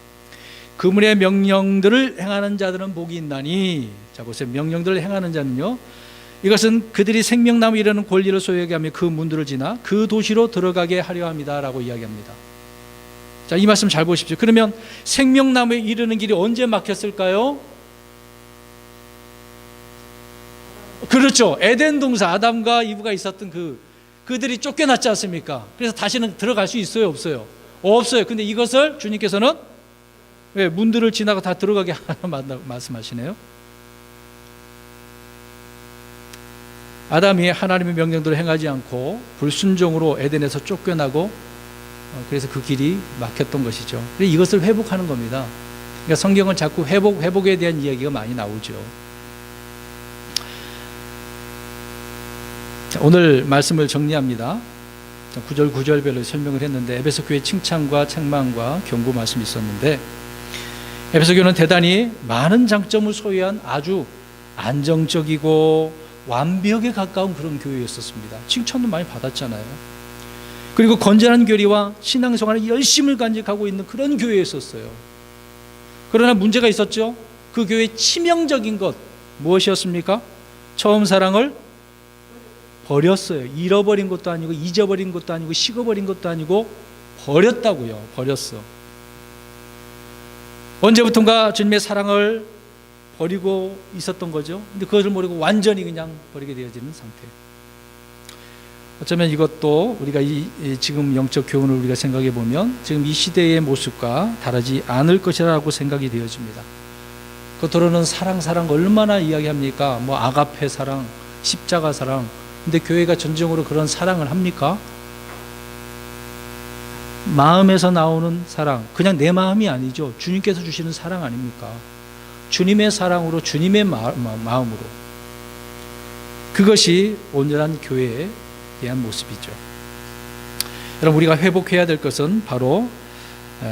그물의 명령들을 행하는 자들은 복이 있나니. 자 보세요. 명령들을 행하는 자는요, 이것은 그들이 생명나무 이르는 권리를 소유하게 하며 그 문들을 지나 그 도시로 들어가게 하려 합니다라고 이야기합니다. 자, 이 말씀 잘 보십시오. 그러면 생명나무에 이르는 길이 언제 막혔을까요? 그렇죠. 에덴 동산 아담과 이브가 있었던 그들이 쫓겨났지 않습니까? 그래서 다시는 들어갈 수 있어요, 없어요? 없어요. 근데 이것을 주님께서는 왜 문들을 지나가 다 들어가게 하라고 말씀하시네요. 아담이 하나님의 명령대로 행하지 않고 불순종으로 에덴에서 쫓겨나고 그래서 그 길이 막혔던 것이죠. 이것을 회복하는 겁니다. 그러니까 성경은 자꾸 회복에 대한 이야기가 많이 나오죠. 자, 오늘 말씀을 정리합니다. 구절별로 설명을 했는데 에베소 교회 칭찬과 책망과 경고 말씀이 있었는데, 에베소 교회는 대단히 많은 장점을 소유한 아주 안정적이고 완벽에 가까운 그런 교회였었습니다. 칭찬도 많이 받았잖아요. 그리고 건전한 교리와 신앙생활에 열심을 간직하고 있는 그런 교회였었어요. 그러나 문제가 있었죠. 그 교회의 치명적인 것 무엇이었습니까? 처음 사랑을 버렸어요. 잃어버린 것도 아니고 잊어버린 것도 아니고 식어버린 것도 아니고 버렸다고요. 버렸어. 언제부턴가 주님의 사랑을 버리고 있었던 거죠. 근데 그것을 모르고 완전히 그냥 버리게 되어지는 상태. 어쩌면 이것도 우리가 지금 영적 교훈을 우리가 생각해 보면 지금 이 시대의 모습과 다르지 않을 것이라고 생각이 되어집니다. 겉으로는 사랑 얼마나 이야기합니까? 뭐 아가페 사랑, 십자가 사랑. 근데 교회가 전적으로 그런 사랑을 합니까? 마음에서 나오는 사랑, 그냥 내 마음이 아니죠. 주님께서 주시는 사랑 아닙니까? 주님의 사랑으로, 주님의 마음으로. 그것이 온전한 교회에 대한 모습이죠. 여러분, 우리가 회복해야 될 것은 바로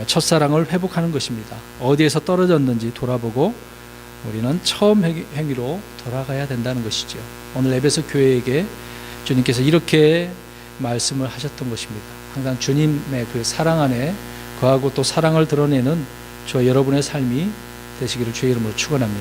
첫사랑을 회복하는 것입니다. 어디에서 떨어졌는지 돌아보고 우리는 처음 행위로 돌아가야 된다는 것이죠. 오늘 에베소 교회에게 주님께서 이렇게 말씀을 하셨던 것입니다. 항상 주님의 그 사랑 안에 거하고 또 사랑을 드러내는 저와 여러분의 삶이 되시기를 주의 이름으로 축원합니다.